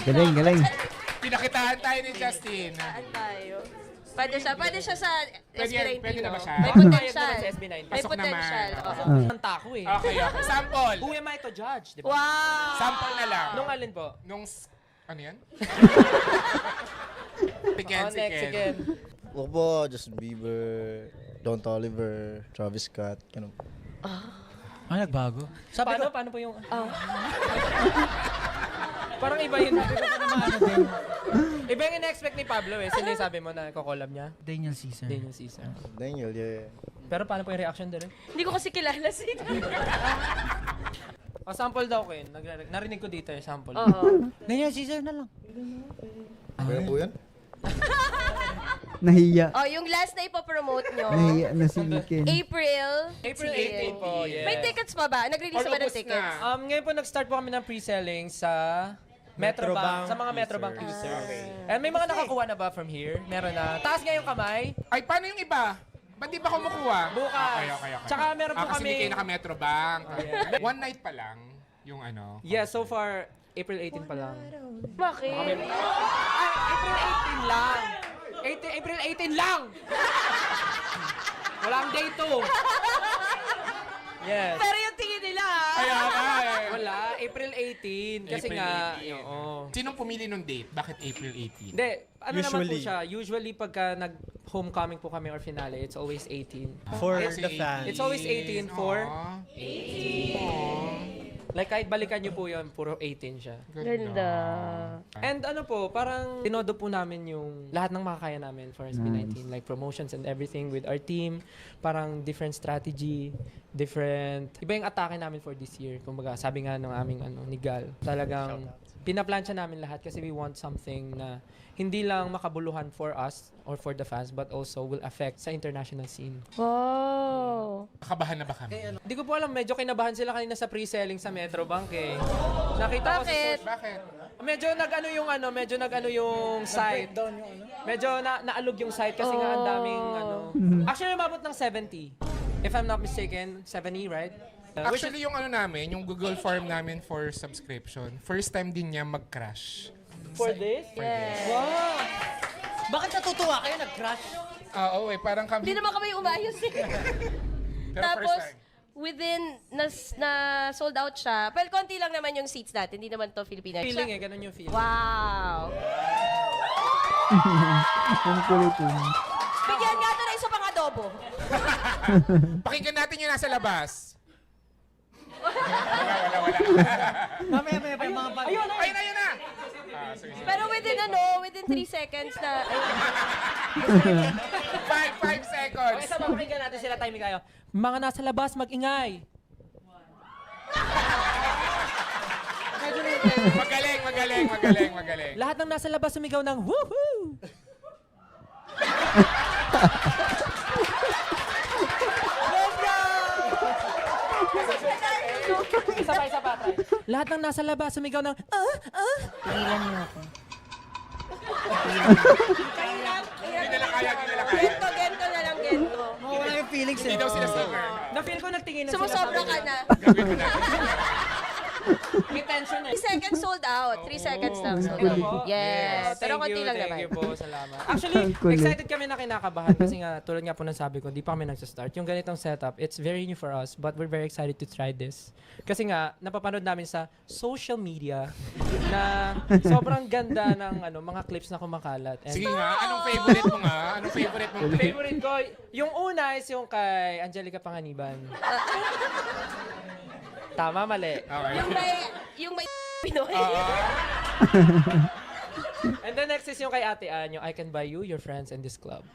Galing. Pinakitaan tayo ni Justin. Saan tayo? Pwede siya sa SB19. pwede na ba siya? May Bakit potential. naman sa SB19? May Pasok potential. naman. Oo. Kanta ko eh. Okay. Sample. Who am I to judge? Diba? Wow! Sample na lang. Nung alin po? Ano yan? Next again. Ako po, Justin Bieber, Don Toliver, Travis Scott, ganun. Ay, nagbago. Sabi ko, Paano po yung... Parang iba yun. Iba yung in-expect ni Pablo eh. Sino yung sabi mo na ko-collab niya? Daniel Caesar. Daniel Caesar. Daniel, yeah. Pero paano po yung reaction din? Hindi ko kasi kilala sila. Sample daw ko yun. Narinig ko dito eh, sample. Oo. Daniel Caesar na lang. Kaya po yan? Nahiya. Oh, yung last na ipopromote nyo. Nahiya na si Ken. April 18 po, yes. May tickets pa ba? Nag-release Or ba ng ubos tickets? na. Ngayon po nag-start po kami ng pre-selling sa Metrobank. Sa mga Metrobank users. And may mga nakakuha na ba from here? Meron na. Taas nga yung kamay. Ay, paano yung iba? Ba't di ba kumukuha? Bukas. Okay. Tsaka meron po kasi kami... hindi kayo naka-Metrobank. yeah. One night pa lang yung ano. Yeah, so far, April 18 pa lang. Bakit? April 18 lang! April 18 lang! Walang day 2. Yes. Pero yung tingin nila ha? Kaya nga eh. Wala, April 18. Kasi April nga, 18. oo. Sinong pumili ng date? Bakit April 18? Hindi, ano naman po Usually. siya, usually pagka nag-homecoming po kami or finale, it's always 18. For Kasi the fans. It's always 18 for... Aw. 18. Like kahit balikan nyo po yun, puro 18 siya. Ganda. And ano po, parang tinodo po namin yung lahat ng makakaya namin for SB19. Like promotions and everything with our team. Parang different strategy, different... Iba yung atake namin for this year. Kumbaga, sabi nga ng aming ni Gal, talagang pinaplansya namin lahat kasi we want something na hindi lang makabuluhan for us or for the fans but also will affect sa international scene. Wow. Nakabahan na ba kami? Hindi ko po alam, medyo kinabahan sila kanina sa pre-selling sa Metrobank eh. Nakita ko sa Bakit? Bakit? medyo nag-ano yung site. Medyo naalog yung site kasi nga ang daming Actually, umabot ng 70. If I'm not mistaken, 70, right? Actually, yung namin, yung Google form namin for subscription, first time din niya mag-crash. For this? Yes. Wow! Bakit natutuwa kayo? Nag-crash? Oo, parang kami. Hindi naman kami umayos eh. Pero Tapos, first time. within, na sold out siya. Well, konti lang naman yung seats natin. Hindi naman to Filipina. Feeling eh, ganun yung feeling. Wow. Ang kulit yun. Bigyan nga ito na isa pang adobo. Pakinggan natin yung nasa labas. Mamaya pa yung mga Ayun na! Sige. Pero within 3 seconds na... 5 seconds. Okay, sa pakinggan natin sila, timing kayo. Mga nasa labas, mag-ingay. Magaling. Lahat ng nasa labas sumigaw ng woohoo! Isa pa, try. Lahat ng nasa labas sumigaw ng Tigilan niyo ako. Hindi nila kaya. Gento na lang, gento. Mawala yung feelings Hindi daw sila singer. Na-feel ko nagtingin na sila. Sumusobra ka na. Gagawin mo natin. May tension eh. 3 seconds sold out. 3 seconds lang sold Ito out. po? Yes. Pero konti lang Thank naman. you po, salamat. Actually, excited kami na kinakabahan kasi nga, tulad nga po ng sabi ko, di pa kami nagsa-start. Yung ganitong setup, it's very new for us, but we're very excited to try this. Kasi nga, napapanood namin sa social media na sobrang ganda ng mga clips na kumakalat. And Sige nga, anong favorite mo nga? Anong favorite mo? favorite ko, yung una is yung kay Angelica Panganiban. Tama, mali. Okay. Yung may Pinoy. And the next is yung kay Ate Ann, yung I Can Buy You, Your Friends, and This Club.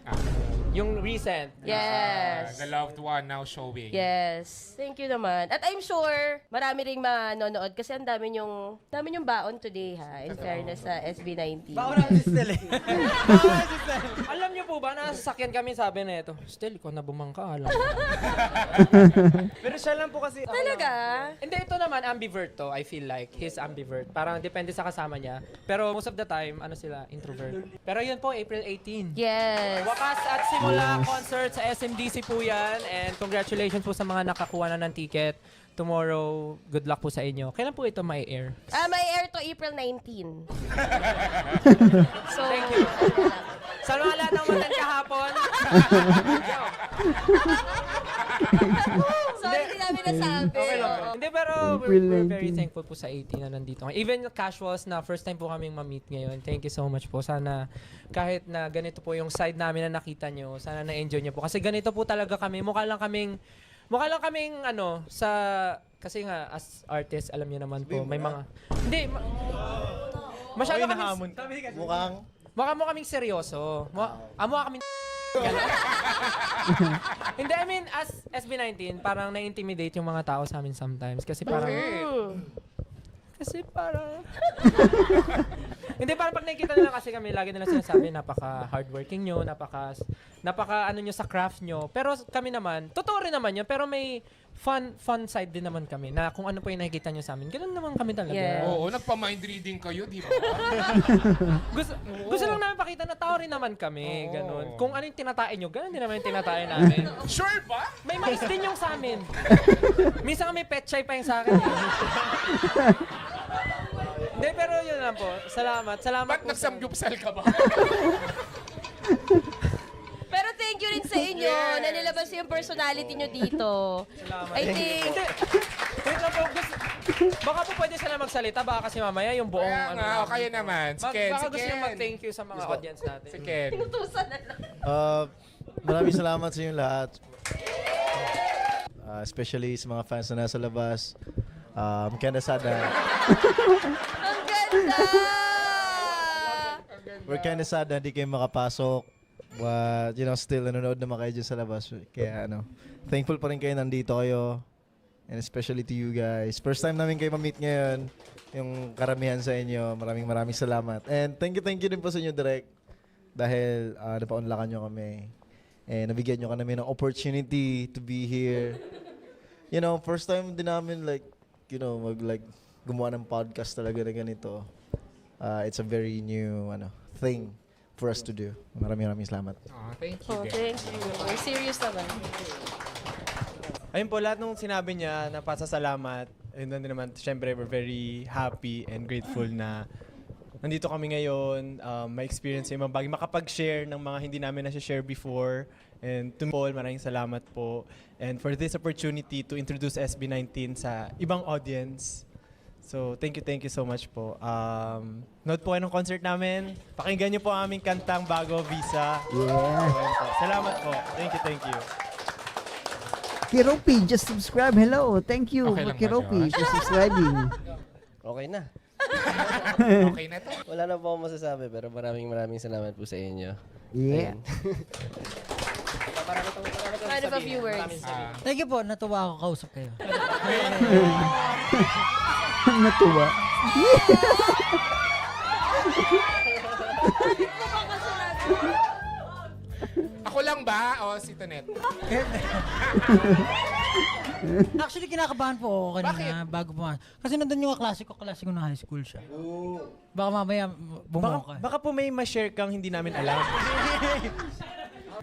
Yung recent. Yes. The loved one now showing. Yes. Thank you naman. At I'm sure marami ring manonood kasi ang dami yung baon today ha. In fairness sa SB19. Bawal na si Stel eh. Alam niyo po ba, nasasakyan kami, sabi na ito, Stel, ikaw na bumangka, alam. Pero siya lang po kasi... Talaga? Hindi, ito naman, ambivert to, I feel like. He's ambivert. Parang depende sa kasama niya. Pero most of the time, sila, introvert. Pero yun po, April 18. Yes. Wakas at simula concert sa SMDC po yan. And congratulations po sa mga nakakuha na ng ticket. Tomorrow, good luck po sa inyo. Kailan po ito may air? May air to April 19. So, Thank you. Sa mga lahat ng matan kahapon. sorry, hindi namin nasabi. Okay lang. Oo. Hindi, pero we're very thankful po sa 18 na nandito. Even casuals na first time po kaming ma-meet ngayon. Thank you so much po. Sana kahit na ganito po yung side namin na nakita nyo, sana na-enjoy nyo po. Kasi ganito po talaga kami. Mukha lang kaming kasi nga as artist, alam niyo naman po, may mga masyado kaming Mukhang mo kaming seryoso. Mukha kaming Hindi, I mean, as SB19, parang na-intimidate yung mga tao sa amin sometimes. Kasi parang... Hindi, parang pag nakikita nila kasi kami, lagi nila sinasabi, napaka-hardworking nyo, napaka ano nyo sa craft nyo. Pero kami naman, totoo rin naman yun, pero may fun side din naman kami na kung ano po yung nakikita nyo sa amin. Ganun naman kami talaga. Yeah. Oo, nagpa-mind reading kayo, di ba? Gusto lang namin pakita na tao rin naman kami. Ganun. Kung ano yung tinatain nyo, ganun din naman yung tinatain namin. Sure ba? May mais din yung sa amin. Minsan kami pet chai pa yung sa akin. Hindi, pero yun lang po. Salamat. Ba't Po nagsamgyupsal ka ba? Pero thank you rin sa inyo na nilabas yung personality nyo dito. Salamat. I think... Wait lang po. Baka po pwede sila magsalita. Baka kasi mamaya yung buong... Kaya nga, kaya naman. Si Ken, Baka gusto nyo mag-thank you sa mga audience natin. Si Ken. Inutusan na lang. maraming salamat sa inyo lahat. Especially sa mga fans na nasa labas. Kinda sad na. Ang ganda! We're kinda sad na hindi kayo makapasok. But, still nanonood naman kayo dyan sa labas. Kaya, thankful pa rin kayo nandito kayo. And especially to you guys. First time namin kayo ma-meet ngayon. Yung karamihan sa inyo. Maraming salamat. And thank you din po sa inyo, Direk. Dahil napaunlakan nyo kami. And nabigyan nyo kami ng opportunity to be here. You know, first time din namin gumawa ng podcast talaga na ganito. It's a very new thing for us to do. Maraming salamat. Thank you. Oh, thank you. We're serious naman. Ayun po, lahat nung sinabi niya na pasasalamat, ayun na din naman, syempre, we're very happy and grateful na nandito kami ngayon, ma-experience yung mga bagay, makapag-share ng mga hindi namin na-share before. And to Paul, maraming salamat po. And for this opportunity to introduce SB19 sa ibang audience. So, thank you so much po. Note po kayo ng concert namin. Pakinggan niyo po ang aming kantang Bago Visa. Yeah. Ayun po. Salamat po. Thank you. Kiropi, just subscribe. Hello. Thank you, Okay lang ba, Kiropi, Josh? for subscribing. Okay na. Okay na to. Wala na po akong masasabi, pero maraming salamat po sa inyo. Yeah. Ayan. Kind of a few words. Thank you po, natuwa ako kausap kayo. Natuwa. Ako lang ba? O si Tonet? Actually, kinakabahan po ako kanina bago pumasok. Kasi nandun yung klase ko na high school siya. Baka mamaya bumuka. Baka po may ma-share kang hindi namin alam.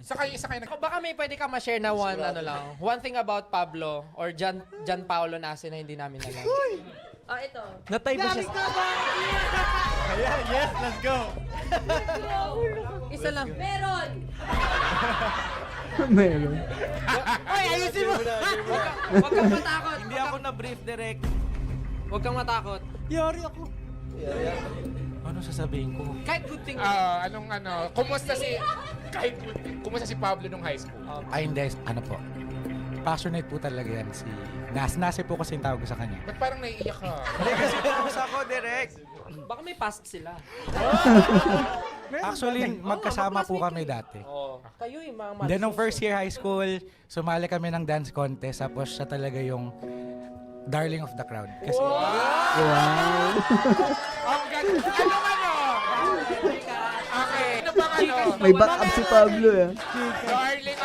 Isa kayo Baka may pwede ka ma-share na one thing about Pablo or John Paolo Nasi na hindi namin alam. Ito. Natay ba siya? Ayan, yes, let's go. Isa lang. Meron! Meron. Ay, ayusin mo! Huwag kang matakot. Hindi ako na-brief direct. Huwag kang matakot. Yari ako. Ano sasabihin ko? Kahit good thing. Kumusta si Pablo nung high school? Ay, hindi. Ano po? Passionate po talaga yan si Nasi po kasi yung tawag ko sa kanya. Ba't parang naiiyak ka? Baka may past sila. Actually, magkasama po kami dati. Kayo yung mga Then, nung first year high school, sumali kami ng dance contest. Tapos siya talaga yung darling of the crowd. Kasi, Ang ganda. Okay. Ano bang May backup si Pablo eh. Darling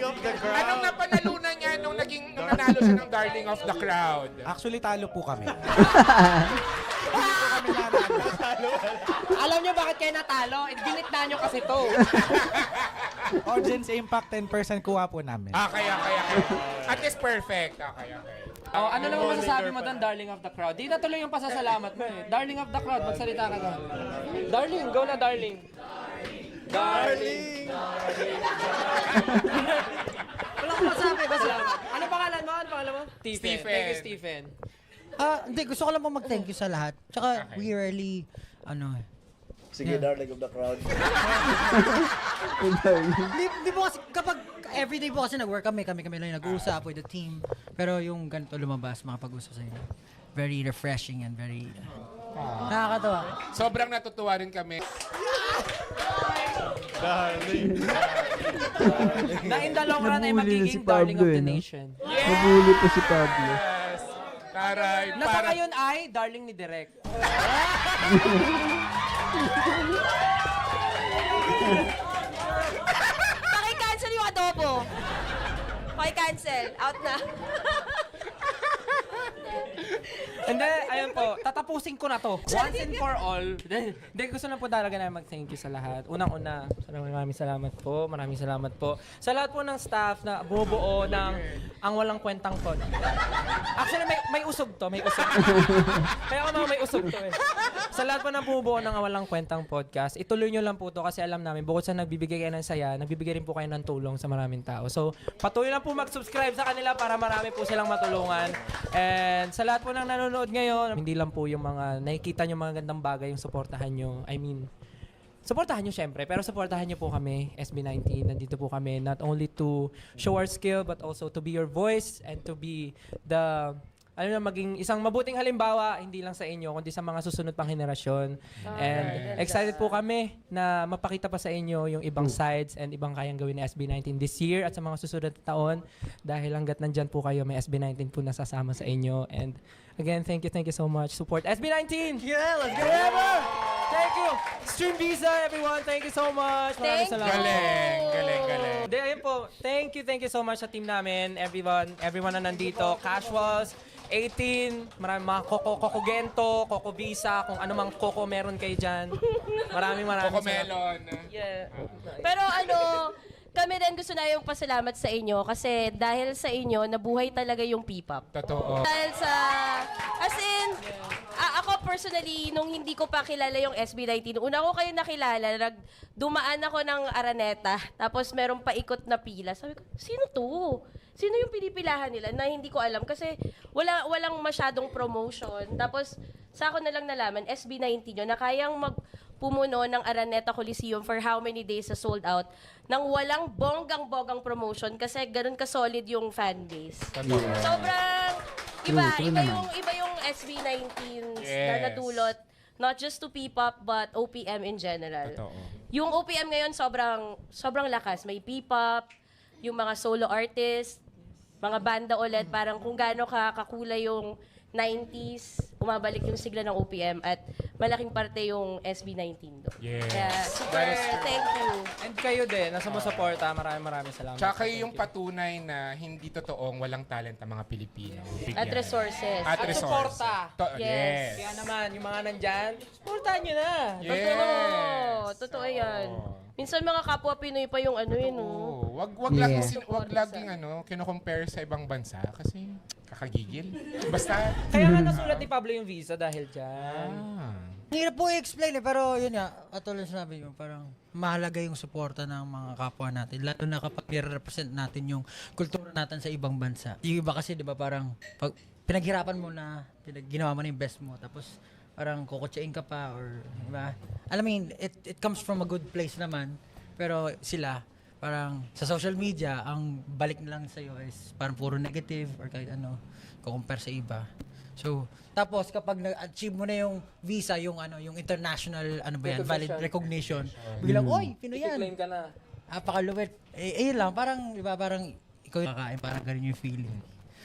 of the crowd. Anong napanalunan niya nung nanalo siya ng darling of the crowd? actually, talo po kami. Alam niyo bakit kayo natalo? Ginitna niyo kasi to. Audience impact 10% kuha po namin. Okay. At least perfect. Okay. Oh, ano naman masasabi mo doon, darling of the crowd? Di na tuloy yung pasasalamat mo eh. Darling of the crowd, magsalita ka doon. Darling, go na darling. Darling. Wala kang masabi, basta. Ano pangalan mo? Stephen. Thank you, Stephen. Hindi, gusto ko lang po mag-thank you sa lahat. Tsaka, we rarely, Sige, darling of the crowd. Di po kasi, kapag everyday po kasi nag-work kami lang yung nag-uusap with the team. Pero yung ganito lumabas, makapag-usap sa inyo. Very refreshing and very, nakakatawa. Sobrang natutuwa rin kami. Na in the long run ay Nabully na magiging si darling of Pablo, the no? nation. Nabuli po si Pablo. Yes! Taray, Nasa ngayon ay darling ni Direk. Paki-cancel yung adobo. Paki-cancel. Out na. And then, ayun po, tatapusin ko na to. Once and for all. Hindi, gusto lang po talaga na mag-thank you sa lahat. Unang-una, maraming salamat po. Maraming salamat po. Sa lahat po ng staff na bumubuo ng Ang Walang Kwentang Pod. Actually, may usog to. May usog. Kaya ako may usog to eh. Sa lahat po ng bumubuo ng Ang Walang Kwentang Podcast, ituloy nyo lang po to kasi alam namin, bukod sa nagbibigay kayo ng saya, nagbibigay rin po kayo ng tulong sa maraming tao. So, patuloy lang po mag-subscribe sa kanila para marami po silang matulungan. And sa lahat po ng nanonood ngayon, hindi lang po yung mga nakikita nyo mga gandang bagay yung suportahan nyo. Suportahan nyo syempre, pero suportahan nyo po kami, SB19. Nandito po kami not only to show our skill, but also to be your voice and to be the alam na, maging isang mabuting halimbawa, hindi lang sa inyo, kundi sa mga susunod pang henerasyon. And excited po kami na mapakita pa sa inyo yung ibang sides and ibang kayang gawin ni SB19 this year at sa mga susunod na taon. Dahil hanggat nandyan po kayo, may SB19 po nasasama sa inyo. And again, thank you so much. Support SB19! Yeah, let's go! Forever! Thank you! Stream Visa, everyone! Thank you so much! Maraming Thank salamat. Galing. Hindi, ayun po. Thank you so much sa team namin. Everyone na nandito. Casuals, 18, maraming mga Coco Gento, Coco Visa, kung ano mang Coco meron kayo dyan. Maraming Coco salamat. Melon. Yeah. Pero kami rin gusto na yung pasalamat sa inyo kasi dahil sa inyo, nabuhay talaga yung P-pop. Totoo. Dahil ako personally, nung hindi ko pa kilala yung SB19, una ko kayo nakilala, dumaan ako ng Araneta, tapos merong paikot na pila. Sabi ko, sino to? Sino yung pinipilahan nila na hindi ko alam? Kasi walang masyadong promotion. Tapos, sa ako na lang nalaman, SB19 yun, na kayang pumuno ng Araneta Coliseum for how many days sa sold out nang walang bonggang-bogang promotion kasi ganun ka-solid yung fan base. Sobrang iba yung SB19 na natulot not just to P-pop but OPM in general. Totoo. Yung OPM ngayon sobrang lakas. May P-pop, yung mga solo artists, mga banda ulit, parang kung gaano kakulay yung 90s, umabalik yung sigla ng OPM at malaking parte yung SB19 doon. Yes. Kaya super That is true. thank you. And kayo din, na sumusuporta. Maraming salamat. Tsaka kayo yung patunay na hindi totoong walang talent ang mga Pilipino. At resources. At resources. suporta. Yes. Kaya naman, yung mga nandyan, supportahan nyo na. Totoo yan. Minsan mga kapwa Pinoy pa yung Wag laging kino-compare sa ibang bansa kasi kakagigil. Basta Kaya nga nasulat ni Pablo yung visa dahil dyan. Ang hirap po i-explain pero yun nga, katulad sinabi mo, parang mahalaga yung suporta ng mga kapwa natin. Lalo na kapag nire-represent natin yung kultura natin sa ibang bansa. Yung iba kasi, di ba, parang pag pinaghirapan mo na, ginawa mo na yung best mo, tapos parang kukutsain ka pa or, di ba? Alam mo yun, it comes from a good place naman, pero sila, parang sa social media, ang balik na lang sa'yo is parang puro negative or kahit kukumpare sa iba. So, tapos kapag na-achieve mo na yung visa, yung international valid recognition, biglang, oy, Pinoy yan. I-claim ka na. Napakaluwet. Yun lang, parang, di ba, parang ikaw yung kakain, parang ganun yung feeling.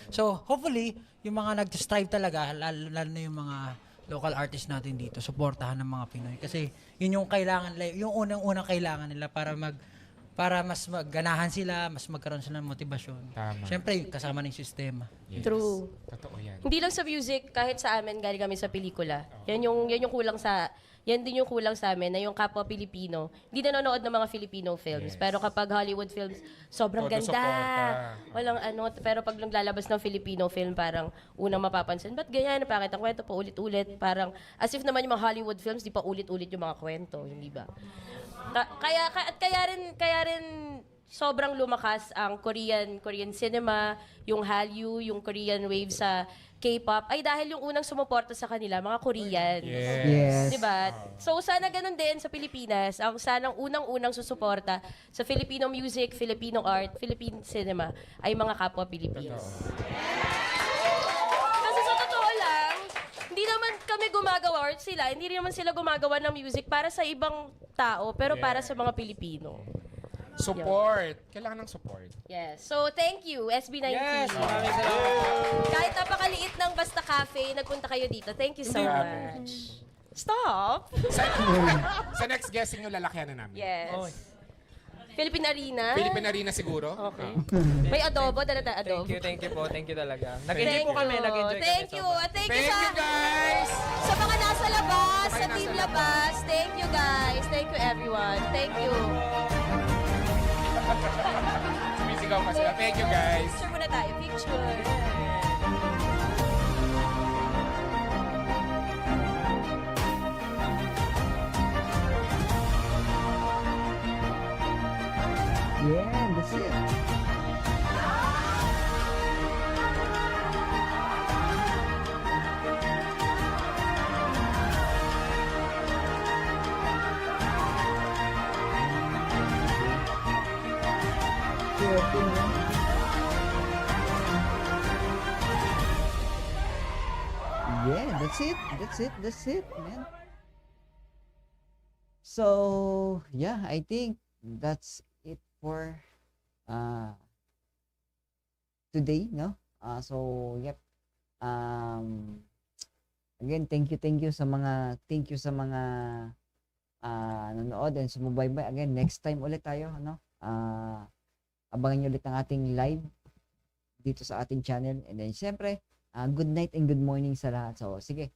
So, hopefully, yung mga nag-strive talaga, lalo na yung mga local artists natin dito, suportahan ng mga Pinoy. Kasi yun yung kailangan, yung unang-unang kailangan nila para mas magganahan sila, mas magkaroon sila ng motibasyon. Tama. Siyempre, kasama ng sistema. Yes. True. Totoo yan. Hindi lang sa music, kahit sa amin, galing kami sa pelikula. Yan yung kulang yan din yung kulang sa amin, na yung kapwa Pilipino, hindi nanonood ng mga Filipino films. Yes. Pero kapag Hollywood films, sobrang Todo ganda. suporta. Walang pero pag naglalabas ng Filipino film, parang unang mapapansin, ba't ganyan, napakita ang kwento pa ulit-ulit. Parang, as if naman yung mga Hollywood films, di pa ulit-ulit yung mga kwento, hindi ba? Kaya rin sobrang lumakas ang Korean cinema, yung Hallyu, yung Korean wave sa K-pop, ay dahil yung unang sumuporta sa kanila, mga Koreans. Yes. Diba? So, sana ganun din sa Pilipinas. Ang sanang unang-unang susuporta sa Filipino music, Filipino art, Philippine cinema, ay mga kapwa Pilipino. Kasi sa totoo lang, hindi naman kami gumagawa, or hindi rin naman sila gumagawa ng music para sa ibang tao, pero para sa mga Pilipino. Support. Kailangan ng support. Yes. So, thank you, SB19. Yes, maraming salamat. Kahit napakaliit ng Basta Cafe, nagpunta kayo dito. Thank you so much. Stop! Sa next guessing nyo, lalakihan na namin. Yes. Philippine Arena. Philippine Arena siguro. Okay. May adobo, dala tayo adobo. Thank you po. Thank you talaga. Nag-enjoy po kami. Nag-enjoy Thank kami you. sobra. Thank you Thank you, guys! sa mga nasa labas, Sa mga sa nasa team labas. labas. Thank you, guys. Thank you, everyone. Thank you. Sumisigaw pa sila. Thank you, guys. Picture muna tayo. Picture. Yeah, that's it. That's it, man. So, yeah, I think that's it for today, no? So, yep. Again, thank you sa mga nanonood and sumubaybay. Again, next time ulit tayo, no? Abangan niyo ulit ang ating live dito sa ating channel. And then, syempre, good night and good morning sa lahat. So, sige,